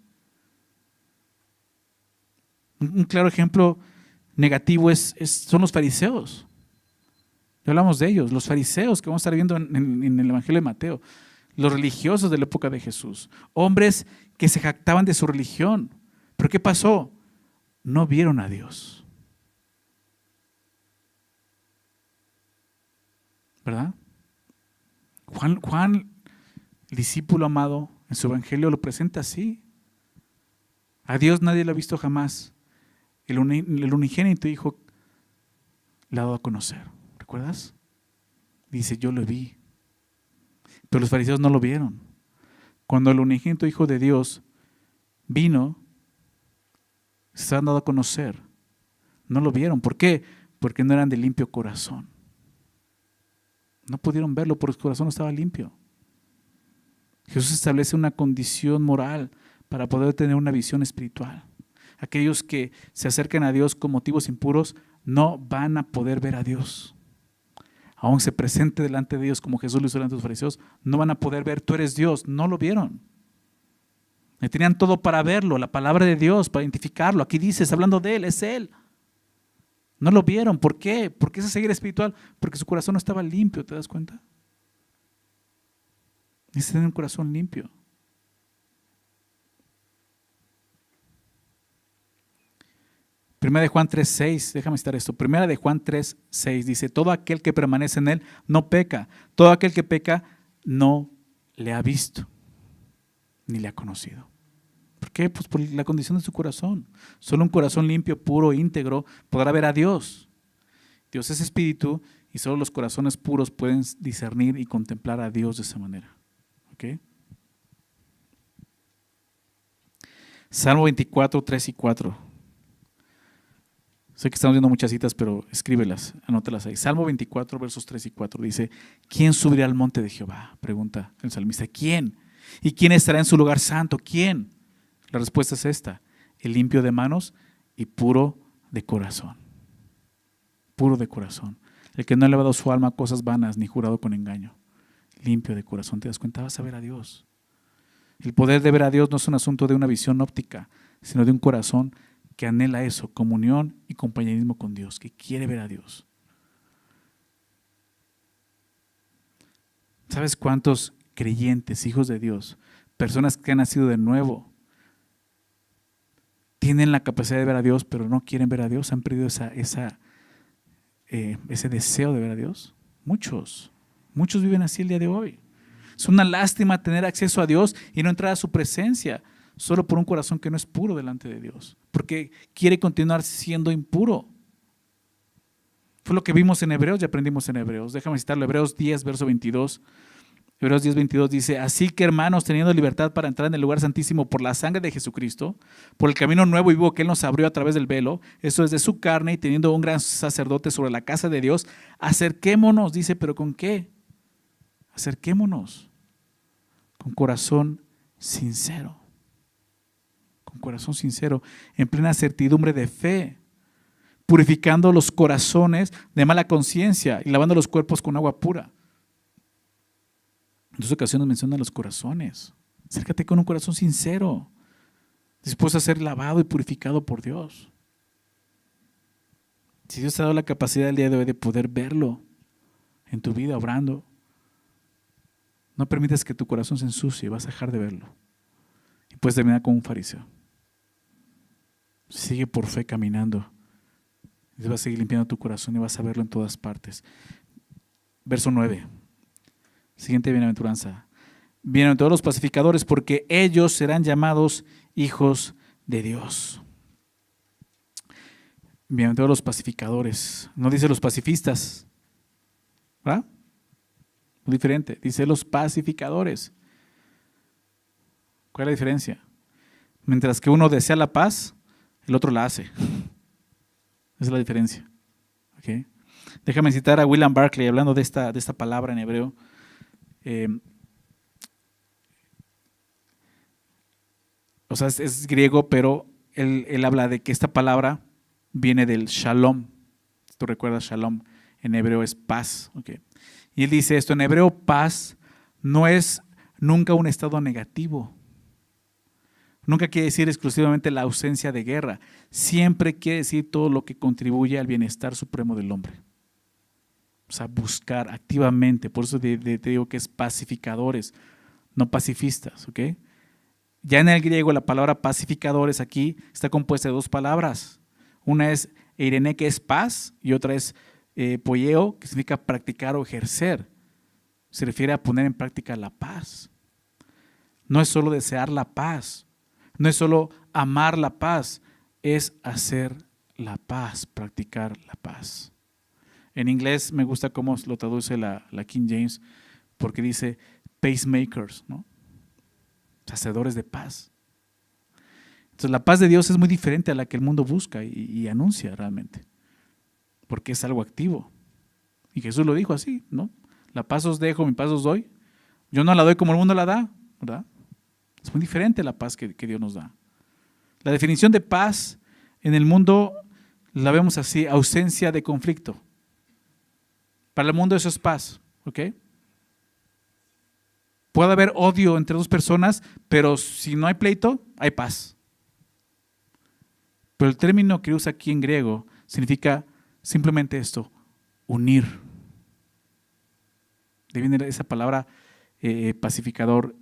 Un claro ejemplo negativo son los fariseos. Ya hablamos de ellos, los fariseos que vamos a estar viendo en el Evangelio de Mateo, los religiosos de la época de Jesús, hombres que se jactaban de su religión. ¿Pero qué pasó? No vieron a Dios. ¿Verdad? Juan, el discípulo amado, en su Evangelio lo presenta así. A Dios nadie lo ha visto jamás. El unigénito Hijo le ha dado a conocer. ¿Recuerdas? Dice, yo lo vi. Pero los fariseos no lo vieron. Cuando el unigénito Hijo de Dios vino, se han dado a conocer. No lo vieron. ¿Por qué? Porque no eran de limpio corazón. No pudieron verlo porque su corazón no estaba limpio. Jesús establece una condición moral para poder tener una visión espiritual. Aquellos que se acercan a Dios con motivos impuros no van a poder ver a Dios. Aún se presente delante de Dios como Jesús lo hizo delante de los fariseos, no van a poder ver, tú eres Dios. No lo vieron. Tenían todo para verlo, la palabra de Dios, para identificarlo. Aquí dices, hablando de Él, es Él. No lo vieron. ¿Por qué? Porque esa ceguera espiritual, porque su corazón no estaba limpio, ¿te das cuenta? Necesitan tener un corazón limpio. Primera de Juan 3:6, déjame citar esto. Primera de Juan 3:6 dice, todo aquel que permanece en Él no peca. Todo aquel que peca no le ha visto, ni le ha conocido. ¿Por qué? Pues por la condición de su corazón. Solo un corazón limpio, puro, íntegro podrá ver a Dios. Dios es espíritu y solo los corazones puros pueden discernir y contemplar a Dios de esa manera. ¿Okay? Salmo 24, 3 y 4. Sé que estamos viendo muchas citas, pero escríbelas, anótalas ahí. Salmo 24, versos 3 y 4 dice, ¿quién subirá al monte de Jehová? Pregunta el salmista, ¿quién? ¿Y quién estará en su lugar santo? ¿Quién? La respuesta es esta, el limpio de manos y puro de corazón. Puro de corazón. El que no ha elevado su alma a cosas vanas ni jurado con engaño. Limpio de corazón. ¿Te das cuenta? Vas a ver a Dios. El poder de ver a Dios no es un asunto de una visión óptica, sino de un corazón que anhela eso, comunión y compañerismo con Dios, que quiere ver a Dios. ¿Sabes cuántos creyentes, hijos de Dios, personas que han nacido de nuevo, tienen la capacidad de ver a Dios, pero no quieren ver a Dios? ¿Han perdido ese deseo de ver a Dios? Muchos viven así el día de hoy. Es una lástima tener acceso a Dios y no entrar a su presencia solo por un corazón que no es puro delante de Dios, porque quiere continuar siendo impuro. Fue lo que vimos en Hebreos y aprendimos en Hebreos. Déjame citarlo, Hebreos 10, verso 22. Hebreos 10, 22 dice, así que hermanos, teniendo libertad para entrar en el lugar santísimo por la sangre de Jesucristo, por el camino nuevo y vivo que Él nos abrió a través del velo, eso es de su carne, y teniendo un gran sacerdote sobre la casa de Dios, acerquémonos, dice, ¿pero con qué? Acerquémonos con corazón sincero. Con corazón sincero, en plena certidumbre de fe, purificando los corazones de mala conciencia y lavando los cuerpos con agua pura. En 2 ocasiones menciona los corazones. Acércate con un corazón sincero, dispuesto a ser lavado y purificado por Dios. Si Dios te ha dado la capacidad el día de hoy de poder verlo en tu vida obrando, no permitas que tu corazón se ensucie, vas a dejar de verlo. Y puedes terminar como un fariseo. Sigue por fe caminando. Dios va a seguir limpiando tu corazón y vas a verlo en todas partes. Verso 9. Siguiente bienaventuranza. Bienaventurados los pacificadores, porque ellos serán llamados hijos de Dios. Bienaventurados los pacificadores. No dice los pacifistas, ¿verdad? Muy diferente. Dice los pacificadores. ¿Cuál es la diferencia? Mientras que uno desea la paz, el otro la hace. Esa es la diferencia. ¿Okay? Déjame citar a William Barclay hablando de esta palabra en hebreo. O sea, es griego, pero él habla de que esta palabra viene del shalom. Tú recuerdas shalom, en hebreo es paz. Okay. Y él dice esto, en hebreo paz no es nunca un estado negativo. Nunca quiere decir exclusivamente la ausencia de guerra. Siempre quiere decir todo lo que contribuye al bienestar supremo del hombre. O sea, buscar activamente. Por eso te digo que es pacificadores, no pacifistas. ¿Okay? Ya en el griego la palabra pacificadores aquí está compuesta de dos palabras. Una es eirene, que es paz, y otra es poieo, que significa practicar o ejercer. Se refiere a poner en práctica la paz. No es solo desear la paz. No es solo amar la paz, es hacer la paz, practicar la paz. En inglés me gusta cómo lo traduce la King James, porque dice pacemakers, ¿no? Hacedores de paz. Entonces la paz de Dios es muy diferente a la que el mundo busca y anuncia realmente, porque es algo activo. Y Jesús lo dijo así, ¿no? La paz os dejo, mi paz os doy. Yo no la doy como el mundo la da, ¿verdad? Es muy diferente la paz que Dios nos da. La definición de paz en el mundo la vemos así, ausencia de conflicto. Para el mundo eso es paz, ¿ok? Puede haber odio entre dos personas, pero si no hay pleito, hay paz. Pero el término que usa aquí en griego significa simplemente esto, unir. De ahí viene esa palabra pacificador.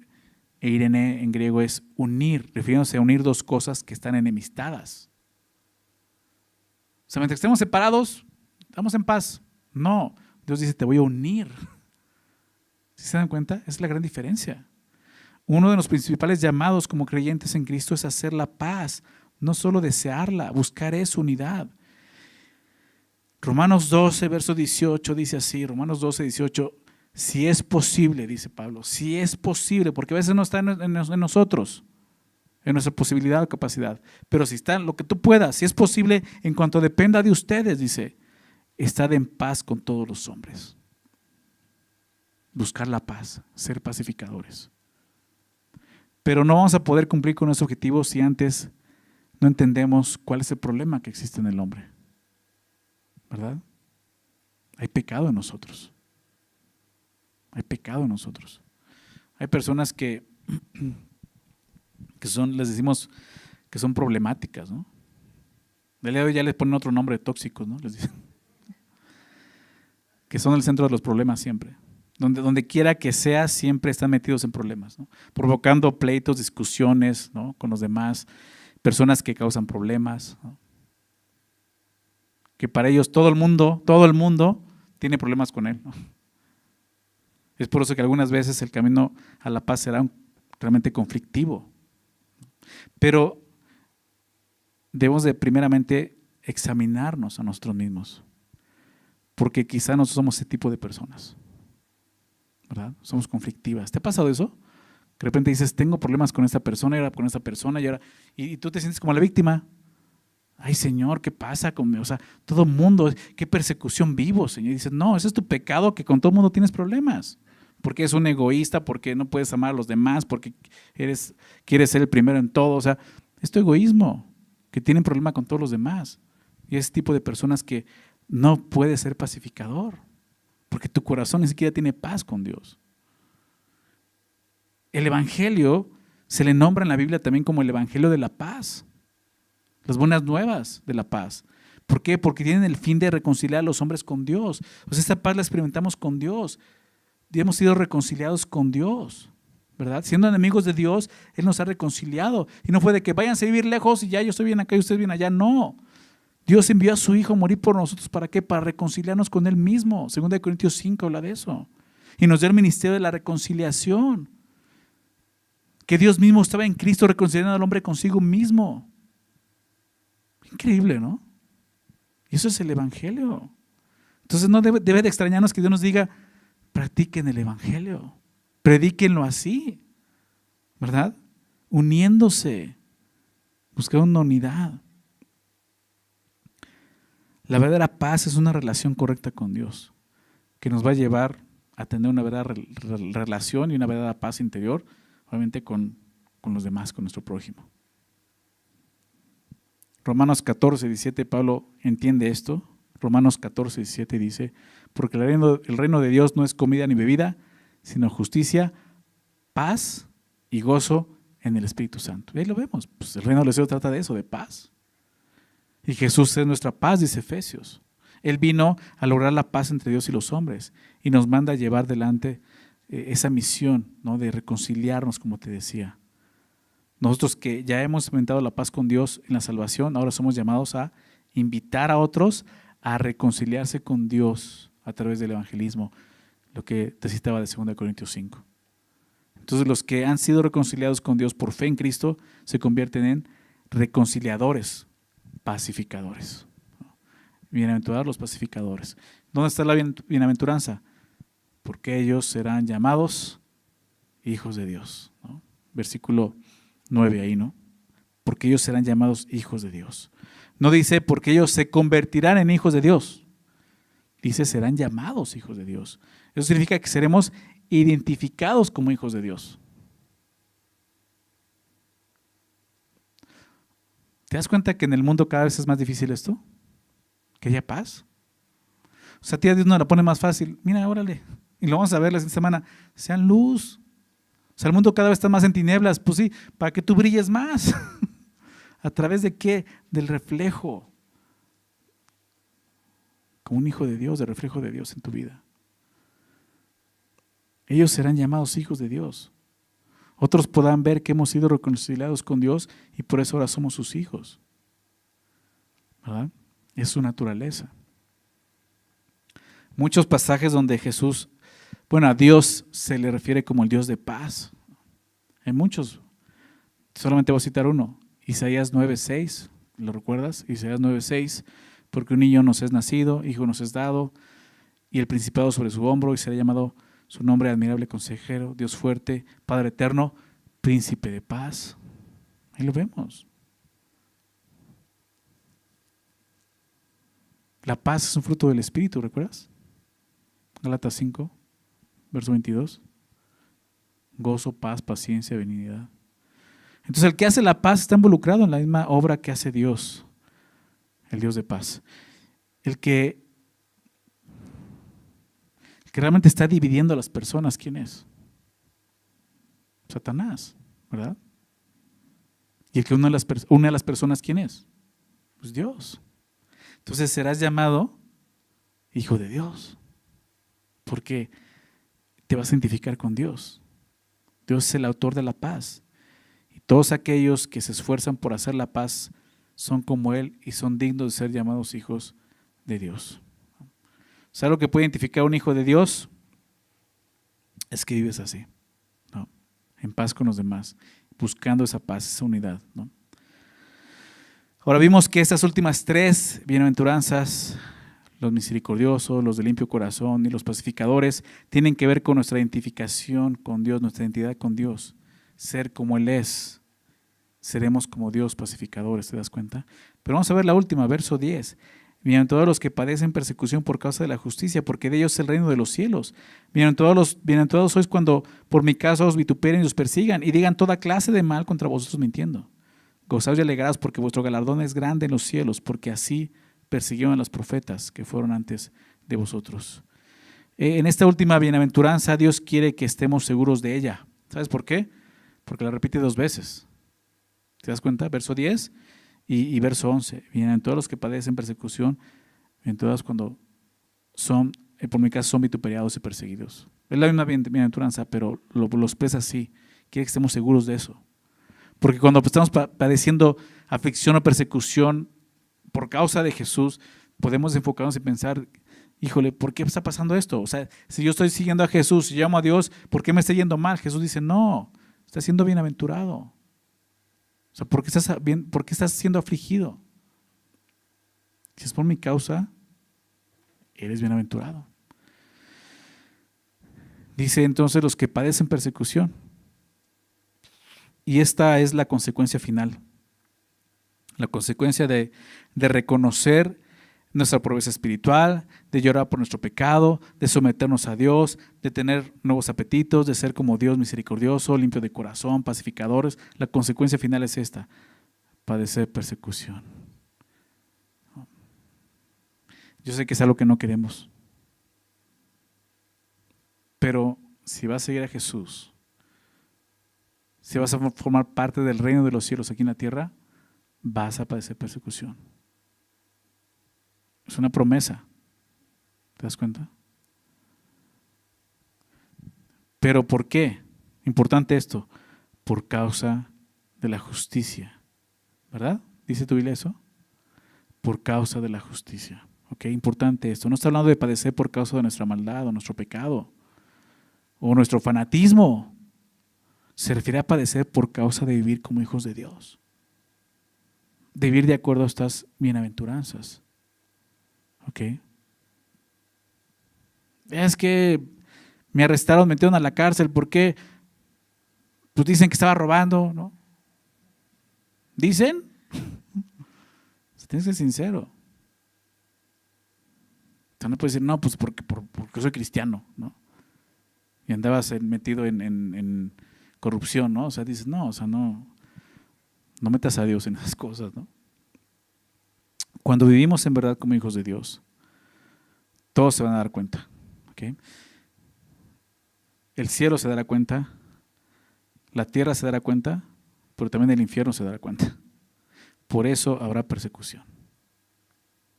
Eirene en griego es unir, refiriéndose a unir dos cosas que están enemistadas. O sea, mientras estemos separados, estamos en paz. No, Dios dice, te voy a unir. ¿Sí se dan cuenta? Esa es la gran diferencia. Uno de los principales llamados como creyentes en Cristo es hacer la paz, no solo desearla, buscar esa unidad. Romanos 12, verso 18 dice así, Romanos 12, 18, si es posible, dice Pablo, si es posible, porque a veces no está en nosotros, en nuestra posibilidad o capacidad, pero si está en lo que tú puedas, si es posible, en cuanto dependa de ustedes, dice, estad en paz con todos los hombres. Buscar la paz, ser pacificadores. Pero no vamos a poder cumplir con nuestro objetivo si antes no entendemos cuál es el problema que existe en el hombre, ¿verdad? Hay pecado en nosotros. Hay pecado en nosotros. Hay personas que son, les decimos que son problemáticas, ¿no? Del día de hoy ya les ponen otro nombre, tóxicos, ¿no? Les dicen. Que son el centro de los problemas siempre. Donde quiera que sea, siempre están metidos en problemas, ¿no? Provocando pleitos, discusiones, ¿no? Con los demás, personas que causan problemas, ¿no? Que para ellos todo el mundo tiene problemas con él, ¿no? Es por eso que algunas veces el camino a la paz será realmente conflictivo. Pero debemos de primeramente examinarnos a nosotros mismos, porque quizá nosotros somos ese tipo de personas, ¿verdad? Somos conflictivas. ¿Te ha pasado eso? Que de repente dices, tengo problemas con esta persona y ahora con esta persona y tú te sientes como la víctima. Ay, Señor, ¿qué pasa conmigo? O sea, todo el mundo, ¿qué persecución vivo, Señor? Y dices, no, ese es tu pecado, que con todo el mundo tienes problemas. Porque eres un egoísta, porque no puedes amar a los demás, porque quieres ser el primero en todo. O sea, es tu egoísmo, que tienen problema con todos los demás. Y ese tipo de personas que no puede ser pacificador, porque tu corazón ni siquiera tiene paz con Dios. El evangelio se le nombra en la Biblia también como el evangelio de la paz, las buenas nuevas de la paz. ¿Por qué? Porque tienen el fin de reconciliar a los hombres con Dios. O sea, esta paz la experimentamos con Dios y hemos sido reconciliados con Dios. ¿verdad? Siendo enemigos de Dios, Él nos ha reconciliado. Y no fue de que váyanse a vivir lejos y ya yo estoy bien acá y ustedes bien allá. No. Dios envió a su Hijo a morir por nosotros. ¿Para qué? Para reconciliarnos con Él mismo. 2 Corintios 5 habla de eso. Y nos dio el ministerio de la reconciliación. Que Dios mismo estaba en Cristo reconciliando al hombre consigo mismo. Increíble, ¿no? Y eso es el Evangelio. Entonces no debe de extrañarnos que Dios nos diga, practiquen el Evangelio. Predíquenlo así, ¿verdad? Uniéndose, buscando una unidad. La verdadera paz es una relación correcta con Dios, que nos va a llevar a tener una verdadera relación y una verdadera paz interior, obviamente con los demás, con nuestro prójimo. Romanos 14, 17, Pablo entiende esto. Romanos 14, 17 dice, porque el reino de Dios no es comida ni bebida, sino justicia, paz y gozo en el Espíritu Santo. Y ahí lo vemos, pues el reino de Dios trata de eso, de paz. Y Jesús es nuestra paz, dice Efesios. Él vino a lograr la paz entre Dios y los hombres y nos manda a llevar delante esa misión, ¿no? De reconciliarnos, como te decía. Nosotros que ya hemos experimentado la paz con Dios en la salvación, ahora somos llamados a invitar a otros a reconciliarse con Dios a través del evangelismo, lo que te citaba de 2 Corintios 5. Entonces los que han sido reconciliados con Dios por fe en Cristo se convierten en reconciliadores, pacificadores. Bienaventurados los pacificadores. ¿Dónde está la bienaventuranza? Porque ellos serán llamados hijos de Dios, ¿no? Versículo 9 ahí, ¿no? Porque ellos serán llamados hijos de Dios. No dice porque ellos se convertirán en hijos de Dios. Dice serán llamados hijos de Dios. Eso significa que seremos identificados como hijos de Dios. ¿Te das cuenta que en el mundo cada vez es más difícil esto? Que haya paz. O sea, a ti Dios nos la pone más fácil. Mira, órale. Y lo vamos a ver la siguiente semana. Sean luz. O sea, el mundo cada vez está más en tinieblas. Pues sí, para que tú brilles más. ¿A través de qué? Del reflejo. Como un hijo de Dios, del reflejo de Dios en tu vida. Ellos serán llamados hijos de Dios. Otros podrán ver que hemos sido reconciliados con Dios y por eso ahora somos sus hijos. ¿Verdad? Es su naturaleza. Muchos pasajes donde Jesús, bueno, a Dios se le refiere como el Dios de paz. Hay muchos. Solamente voy a citar uno. Isaías 9:6. ¿Lo recuerdas? Isaías 9:6. Porque un niño nos es nacido, hijo nos es dado, y el principado sobre su hombro, y será llamado su nombre admirable consejero, Dios fuerte, Padre eterno, príncipe de paz. Ahí lo vemos. La paz es un fruto del Espíritu, ¿recuerdas? Gálatas 5, verso 22. Gozo, paz, paciencia, benignidad. Entonces el que hace la paz está involucrado en la misma obra que hace Dios, el Dios de paz. El que realmente está dividiendo a las personas, ¿quién es? Satanás, ¿verdad? Y el que une a las personas, ¿quién es? Pues Dios. Entonces serás llamado hijo de Dios, porque te vas a identificar con Dios. Dios es el autor de la paz. Y todos aquellos que se esfuerzan por hacer la paz son como Él y son dignos de ser llamados hijos de Dios. ¿Sabes lo que puede identificar a un hijo de Dios? Es que vives así, ¿no? En paz con los demás, buscando esa paz, esa unidad, ¿no? Ahora vimos que estas últimas tres bienaventuranzas, los misericordiosos, los de limpio corazón y los pacificadores, tienen que ver con nuestra identificación con Dios, nuestra identidad con Dios, ser como Él es. Seremos como Dios, pacificadores, ¿te das cuenta? Pero vamos a ver la última, verso 10. Bienaventurados los que padecen persecución por causa de la justicia, porque de ellos es el reino de los cielos. Bienaventurados sois cuando por mi causa os vituperen y os persigan y digan toda clase de mal contra vosotros mintiendo. Gozaos y alegraos porque vuestro galardón es grande en los cielos, porque así persiguieron a los profetas que fueron antes de vosotros. En esta última bienaventuranza Dios quiere que estemos seguros de ella. ¿Sabes por qué? Porque la repite dos veces. ¿Te das cuenta? Verso 10 y verso 11. Bienaventurados los que padecen persecución, bienaventurados cuando por mi caso son vituperados y perseguidos. Es la misma bienaventuranza, pero lo expresa así. quiere que estemos seguros de eso. Porque cuando estamos padeciendo aflicción o persecución por causa de Jesús, podemos enfocarnos y pensar, híjole, ¿por qué está pasando esto? O sea, si yo estoy siguiendo a Jesús y llamo a Dios, ¿por qué me está yendo mal? Jesús dice, no, estás siendo bienaventurado. O sea, ¿por qué estás siendo afligido? Si es por mi causa, eres bienaventurado. Dice entonces los que padecen persecución. Y esta es la consecuencia final. La consecuencia de reconocer nuestra pobreza espiritual, de llorar por nuestro pecado, de someternos a Dios, de tener nuevos apetitos, de ser como Dios misericordioso, limpio de corazón, pacificadores. La consecuencia final es esta: padecer persecución. Yo sé que es algo que no queremos, pero si vas a seguir a Jesús, si vas a formar parte del reino de los cielos aquí en la tierra, vas a padecer persecución. Es una promesa. ¿Te das cuenta? ¿Pero por qué? Importante esto. Por causa de la justicia. ¿Verdad? ¿Dice tu Biblia eso? Por causa de la justicia. ¿Ok? Importante esto. No está hablando de padecer por causa de nuestra maldad o nuestro pecado o nuestro fanatismo. Se refiere a padecer por causa de vivir como hijos de Dios. De vivir de acuerdo a estas bienaventuranzas. ¿Ok? Es que me arrestaron, me metieron a la cárcel. ¿Por qué? Pues dicen que estaba robando, ¿no? ¿Dicen? Tienes que ser sincero. Tú no puedes decir, no, pues porque soy cristiano, ¿no? Y andabas metido en corrupción, ¿no? O sea, dices, no, o sea, no metas a Dios en esas cosas, ¿no? Cuando vivimos en verdad como hijos de Dios, todos se van a dar cuenta, ¿ok? El cielo se dará cuenta, la tierra se dará cuenta, pero también el infierno se dará cuenta. Por eso habrá persecución.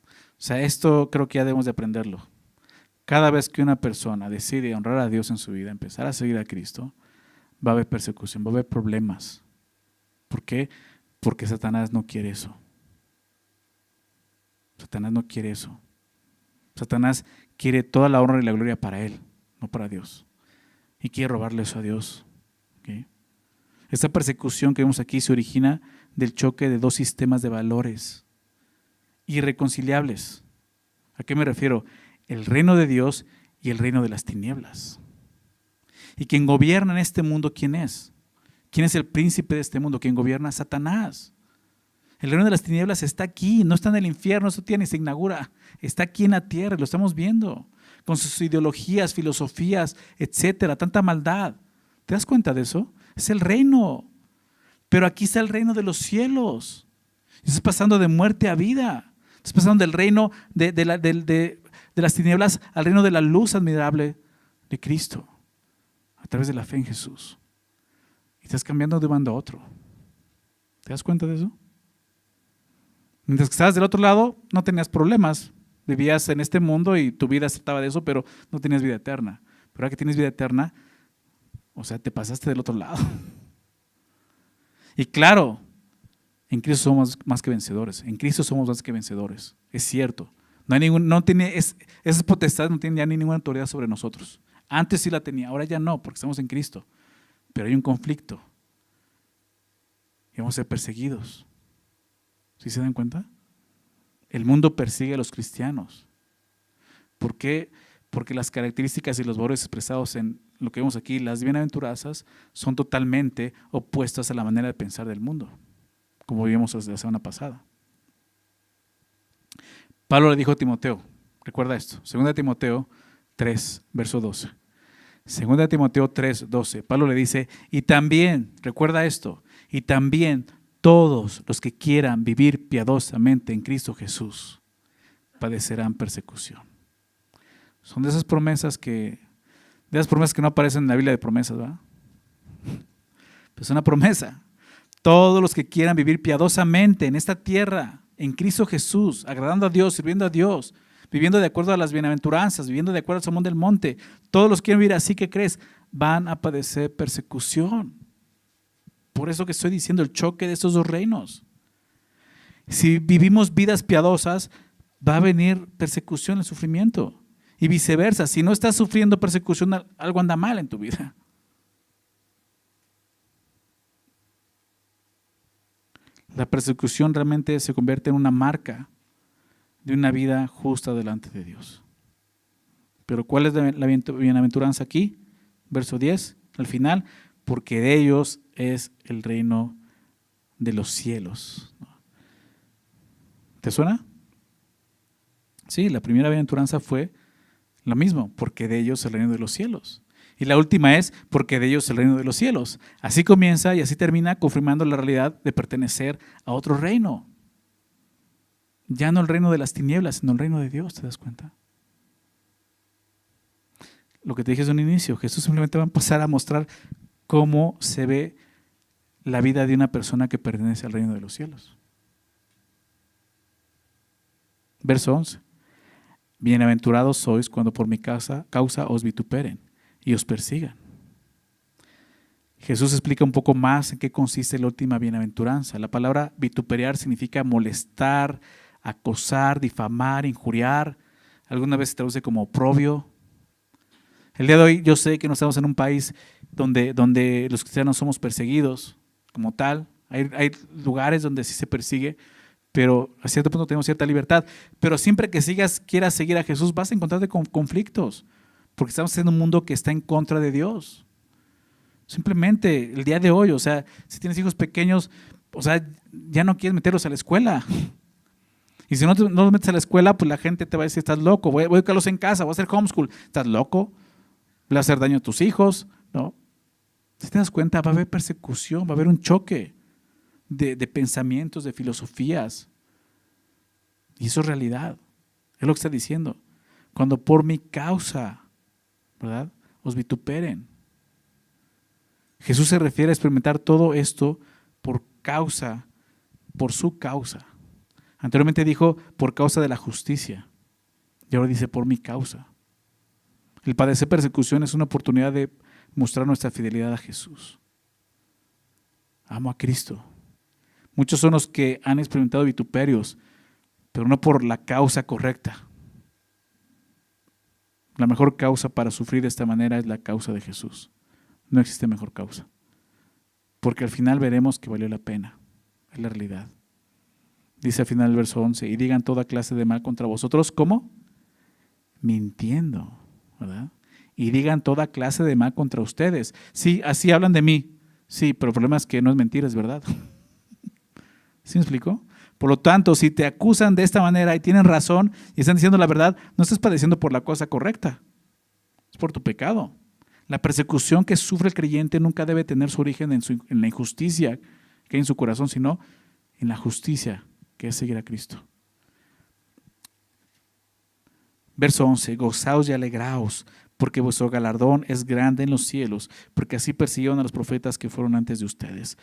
O sea, esto creo que ya debemos de aprenderlo. Cada vez que una persona decide honrar a Dios en su vida, empezar a seguir a Cristo, va a haber persecución, va a haber problemas. ¿Por qué? Porque Satanás no quiere eso. Satanás no quiere eso. Satanás quiere toda la honra y la gloria para él, no para Dios. Y quiere robarle eso a Dios. ¿Okay? Esta persecución que vemos aquí se origina del choque de dos sistemas de valores irreconciliables. ¿A qué me refiero? El reino de Dios y el reino de las tinieblas. Y quien gobierna en este mundo, ¿quién es? ¿Quién es el príncipe de este mundo? ¿Quién gobierna? Satanás. El reino de las tinieblas está aquí, no está en el infierno, eso tiene, se inaugura. Está aquí en la tierra, lo estamos viendo, con sus ideologías, filosofías, etcétera, tanta maldad. ¿Te das cuenta de eso? Es el reino. Pero aquí está el reino de los cielos. Estás pasando de muerte a vida. Estás pasando del reino de las tinieblas al reino de la luz admirable de Cristo, a través de la fe en Jesús. Y estás cambiando de un bando a otro. ¿Te das cuenta de eso? Mientras que estabas del otro lado, no tenías problemas. Vivías en este mundo y tu vida se trataba de eso, pero no tenías vida eterna. Pero ahora que tienes vida eterna, o sea, te pasaste del otro lado. Y claro, en Cristo somos más que vencedores. En Cristo somos más que vencedores. Es cierto. Esas potestades no tienen ya ni ninguna autoridad sobre nosotros. Antes sí la tenía, ahora ya no, porque estamos en Cristo. Pero hay un conflicto. Y vamos a ser perseguidos. ¿Sí se dan cuenta? El mundo persigue a los cristianos. ¿Por qué? Porque las características y los valores expresados en lo que vemos aquí, las bienaventuranzas, son totalmente opuestas a la manera de pensar del mundo, como vimos la semana pasada. Pablo le dijo a Timoteo, recuerda esto, 2 Timoteo 3, verso 12. 2 Timoteo 3, 12. Pablo le dice, y también, recuerda esto, y también todos los que quieran vivir piadosamente en Cristo Jesús padecerán persecución. Son de esas promesas que no aparecen en la Biblia de promesas, ¿verdad? Pues es una promesa. Todos los que quieran vivir piadosamente en esta tierra, en Cristo Jesús, agradando a Dios, sirviendo a Dios, viviendo de acuerdo a las bienaventuranzas, viviendo de acuerdo al sermón del monte, todos los que quieren vivir así, que crees, van a padecer persecución. Por eso que estoy diciendo el choque de estos dos reinos. Si vivimos vidas piadosas, va a venir persecución y sufrimiento. Y viceversa, si no estás sufriendo persecución, algo anda mal en tu vida. La persecución realmente se convierte en una marca de una vida justa delante de Dios. Pero ¿cuál es la bienaventuranza aquí? Verso 10, al final, porque de ellos es el reino de los cielos. ¿Te suena? Sí, la primera bienaventuranza fue lo mismo, porque de ellos es el reino de los cielos. Y la última es, porque de ellos es el reino de los cielos. Así comienza y así termina confirmando la realidad de pertenecer a otro reino. Ya no el reino de las tinieblas, sino el reino de Dios, ¿te das cuenta? Lo que te dije desde un inicio, Jesús simplemente va a pasar a mostrar cómo se ve la vida de una persona que pertenece al reino de los cielos. Verso 11. Bienaventurados sois cuando por mi causa os vituperen y os persigan. Jesús explica un poco más en qué consiste la última bienaventuranza. La palabra vituperar significa molestar, acosar, difamar, injuriar. Alguna vez se traduce como oprobio. El día de hoy yo sé que no estamos en un país donde los cristianos somos perseguidos como tal. Hay lugares donde sí se persigue, pero a cierto punto tenemos cierta libertad. Pero siempre que quieras seguir a Jesús, vas a encontrarte con conflictos, porque estamos en un mundo que está en contra de Dios. Simplemente el día de hoy, o sea, si tienes hijos pequeños, o sea, ya no quieres meterlos a la escuela. Y si no los metes a la escuela, pues la gente te va a decir, estás loco, voy a educarlos en casa, voy a hacer homeschool, estás loco, le vas a hacer daño a tus hijos, ¿no? Si te das cuenta, va a haber persecución, va a haber un choque de pensamientos, de filosofías. Y eso es realidad, es lo que está diciendo. Cuando por mi causa, ¿verdad?, os vituperen. Jesús se refiere a experimentar todo esto por su causa. Anteriormente dijo por causa de la justicia y ahora dice por mi causa. El padecer persecución es una oportunidad de mostrar nuestra fidelidad a Jesús. Amo a Cristo. Muchos son los que han experimentado vituperios, pero no por la causa correcta. La mejor causa para sufrir de esta manera es la causa de Jesús. No existe mejor causa. Porque al final veremos que valió la pena. Es la realidad. Dice al final del verso 11, y digan toda clase de mal contra vosotros, ¿cómo? Mintiendo, ¿verdad? Y digan toda clase de mal contra ustedes. Sí, así hablan de mí. Sí, pero el problema es que no es mentira, es verdad. ¿Sí me explico? Por lo tanto, si te acusan de esta manera y tienen razón y están diciendo la verdad, no estás padeciendo por la cosa correcta. Es por tu pecado. La persecución que sufre el creyente nunca debe tener su origen en la injusticia que hay en su corazón, sino en la justicia que es seguir a Cristo. Verso 11, gozaos y alegraos, porque vuestro galardón es grande en los cielos, porque así persiguieron a los profetas que fueron antes de ustedes.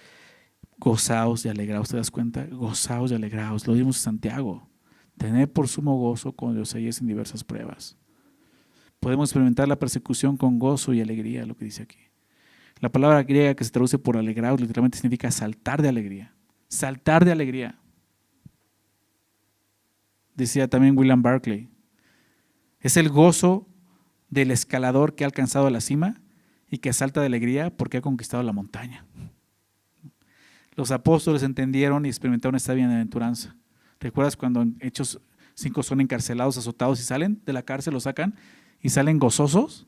Gozaos y alegraos, ¿te das cuenta? Gozaos y alegraos, lo vimos en Santiago. Tened por sumo gozo cuando os halléis en diversas pruebas. Podemos experimentar la persecución con gozo y alegría, lo que dice aquí. La palabra griega que se traduce por alegraos literalmente significa saltar de alegría. Saltar de alegría. Decía también William Barclay. Es el gozo del escalador que ha alcanzado la cima y que salta de alegría porque ha conquistado la montaña. Los apóstoles entendieron y experimentaron esta bienaventuranza. ¿Recuerdas cuando en Hechos 5 son encarcelados, azotados y salen de la cárcel, los sacan y salen gozosos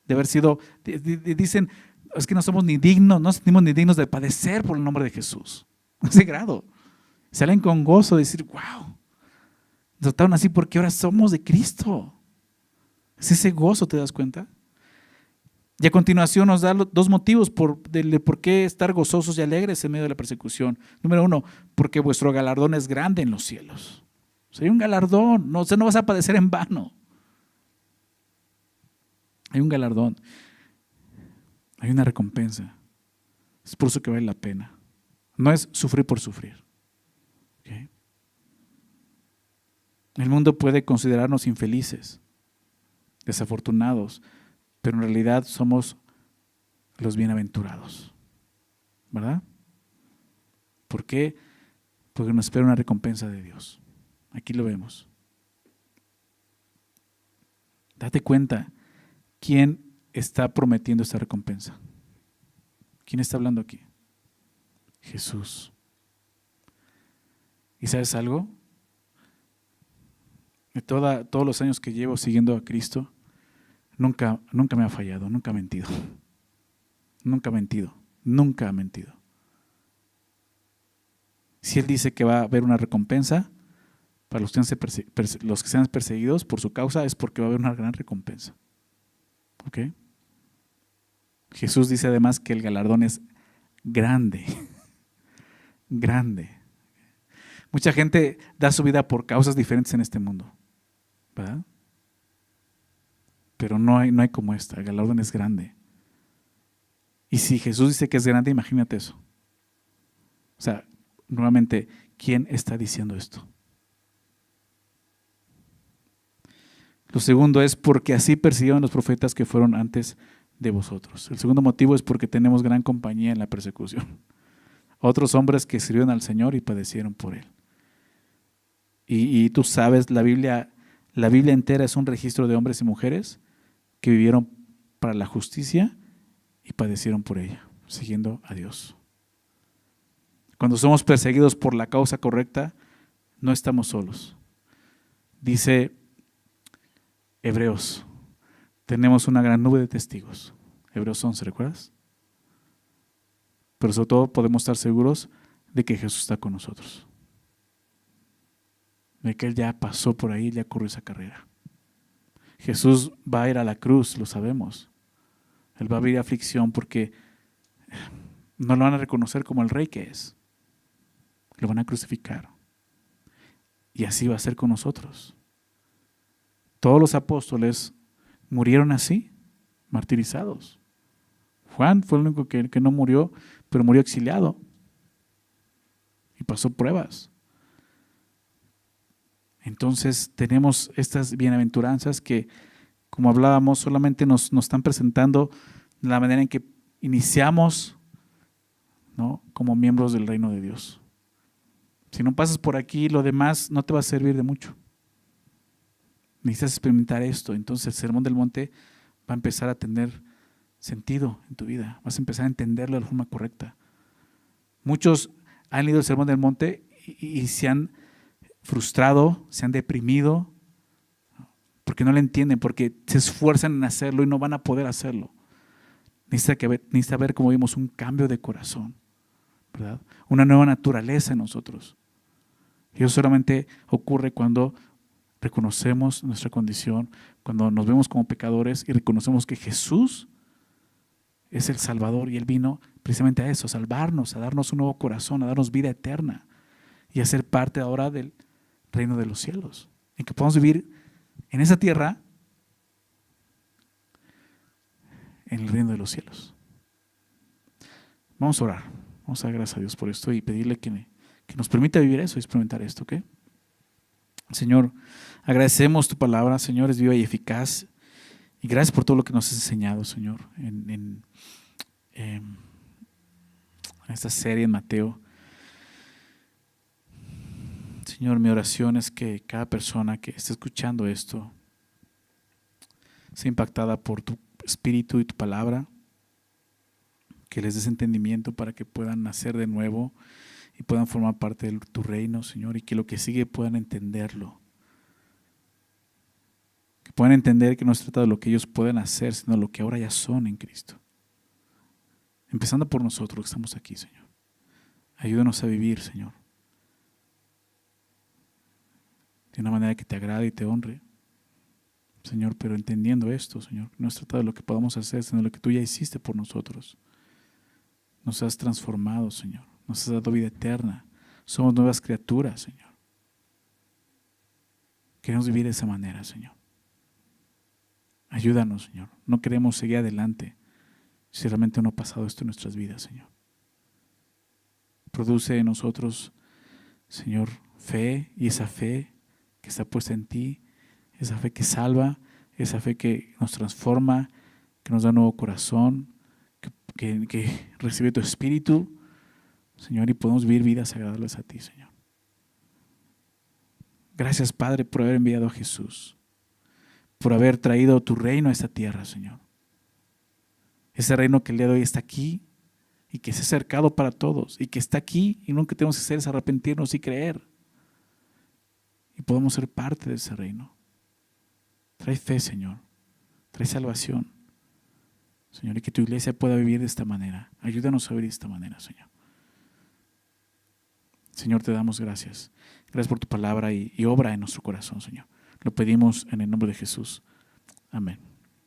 de haber sido, dicen, es que no somos ni dignos, no sentimos ni dignos de padecer por el nombre de Jesús? A ese grado. Salen con gozo de decir, wow, nos trataron así porque ahora somos de Cristo. Es ese gozo, ¿te das cuenta? Y a continuación nos da dos motivos por qué estar gozosos y alegres en medio de la persecución. Número 1, porque vuestro galardón es grande en los cielos. O sea, hay un galardón, no vas a padecer en vano. Hay un galardón, hay una recompensa. Es por eso que vale la pena. No es sufrir por sufrir. ¿Okay? El mundo puede considerarnos infelices, desafortunados, pero en realidad somos los bienaventurados, ¿verdad? ¿Por qué? Porque nos espera una recompensa de Dios. Aquí lo vemos. Date cuenta, ¿quién está prometiendo esta recompensa? ¿Quién está hablando aquí? Jesús. ¿Y sabes algo? De todos los años que llevo siguiendo a Cristo, nunca me ha fallado, nunca ha mentido. Nunca ha mentido, nunca ha mentido. Si Él dice que va a haber una recompensa para los que sean perseguidos por su causa, es porque va a haber una gran recompensa. ¿Ok? Jesús dice además que el galardón es grande, grande. Mucha gente da su vida por causas diferentes en este mundo, ¿verdad? Pero no hay como esta, el galardón es grande. Y si Jesús dice que es grande, imagínate eso. O sea, nuevamente, ¿quién está diciendo esto? Lo segundo es porque así persiguieron los profetas que fueron antes de vosotros. El segundo motivo es porque tenemos gran compañía en la persecución. Otros hombres que sirvieron al Señor y padecieron por Él. Y tú sabes, la Biblia entera es un registro de hombres y mujeres que vivieron para la justicia y padecieron por ella, siguiendo a Dios. Cuando somos perseguidos por la causa correcta, no estamos solos. Dice Hebreos, tenemos una gran nube de testigos. Hebreos 11, ¿recuerdas? Pero sobre todo podemos estar seguros de que Jesús está con nosotros. De que Él ya pasó por ahí, ya corrió esa carrera. Jesús va a ir a la cruz, lo sabemos. Él va a vivir aflicción porque no lo van a reconocer como el rey que es. Lo van a crucificar. Y así va a ser con nosotros. Todos los apóstoles murieron así, martirizados. Juan fue el único que no murió, pero murió exiliado. Y pasó pruebas. Entonces tenemos estas bienaventuranzas que, como hablábamos, solamente nos están presentando la manera en que iniciamos, ¿no?, como miembros del reino de Dios. Si no pasas por aquí, lo demás no te va a servir de mucho. Necesitas experimentar esto. Entonces el Sermón del Monte va a empezar a tener sentido en tu vida. Vas a empezar a entenderlo de la forma correcta. Muchos han leído el Sermón del Monte y se han frustrado, se han deprimido, porque no lo entienden, porque se esfuerzan en hacerlo y no van a poder hacerlo. Necesita ver, como vimos, un cambio de corazón, ¿verdad? Una nueva naturaleza en nosotros. Y eso solamente ocurre cuando reconocemos nuestra condición, cuando nos vemos como pecadores y reconocemos que Jesús es el Salvador y Él vino precisamente a eso, a salvarnos, a darnos un nuevo corazón, a darnos vida eterna y a ser parte ahora del reino de los cielos, en que podamos vivir en esa tierra, en el reino de los cielos. Vamos a orar, vamos a dar gracias a Dios por esto y pedirle que nos permita vivir eso y experimentar esto, ¿ok? Señor, agradecemos tu palabra, Señor, es viva y eficaz, y gracias por todo lo que nos has enseñado, Señor, en esta serie en Mateo. Señor, mi oración es que cada persona que esté escuchando esto sea impactada por tu espíritu y tu palabra, que les des entendimiento para que puedan nacer de nuevo y puedan formar parte de tu reino, Señor, y que lo que sigue puedan entenderlo. Que puedan entender que no se trata de lo que ellos pueden hacer, sino lo que ahora ya son en Cristo. Empezando por nosotros que estamos aquí, Señor. Ayúdanos a vivir, Señor, de una manera que te agrade y te honre, Señor, pero entendiendo esto, Señor, no se trata de lo que podamos hacer, sino de lo que tú ya hiciste por nosotros. Nos has transformado, Señor, nos has dado vida eterna, somos nuevas criaturas, Señor. Queremos vivir de esa manera, Señor. Ayúdanos, Señor, no queremos seguir adelante si realmente no ha pasado esto en nuestras vidas, Señor. Produce en nosotros, Señor, fe, y esa fe que está puesta en ti, esa fe que salva, esa fe que nos transforma, que nos da un nuevo corazón, que recibe tu espíritu, Señor, y podemos vivir vidas agradables a ti, Señor. Gracias, Padre, por haber enviado a Jesús, por haber traído tu reino a esta tierra, Señor. Ese reino que el día de hoy está aquí y que es acercado para todos y que está aquí y lo que tenemos que hacer es arrepentirnos y creer. Y podemos ser parte de ese reino. Trae fe, Señor. Trae salvación. Señor, y que tu iglesia pueda vivir de esta manera. Ayúdanos a vivir de esta manera, Señor. Señor, te damos gracias. Gracias por tu palabra y obra en nuestro corazón, Señor. Lo pedimos en el nombre de Jesús. Amén.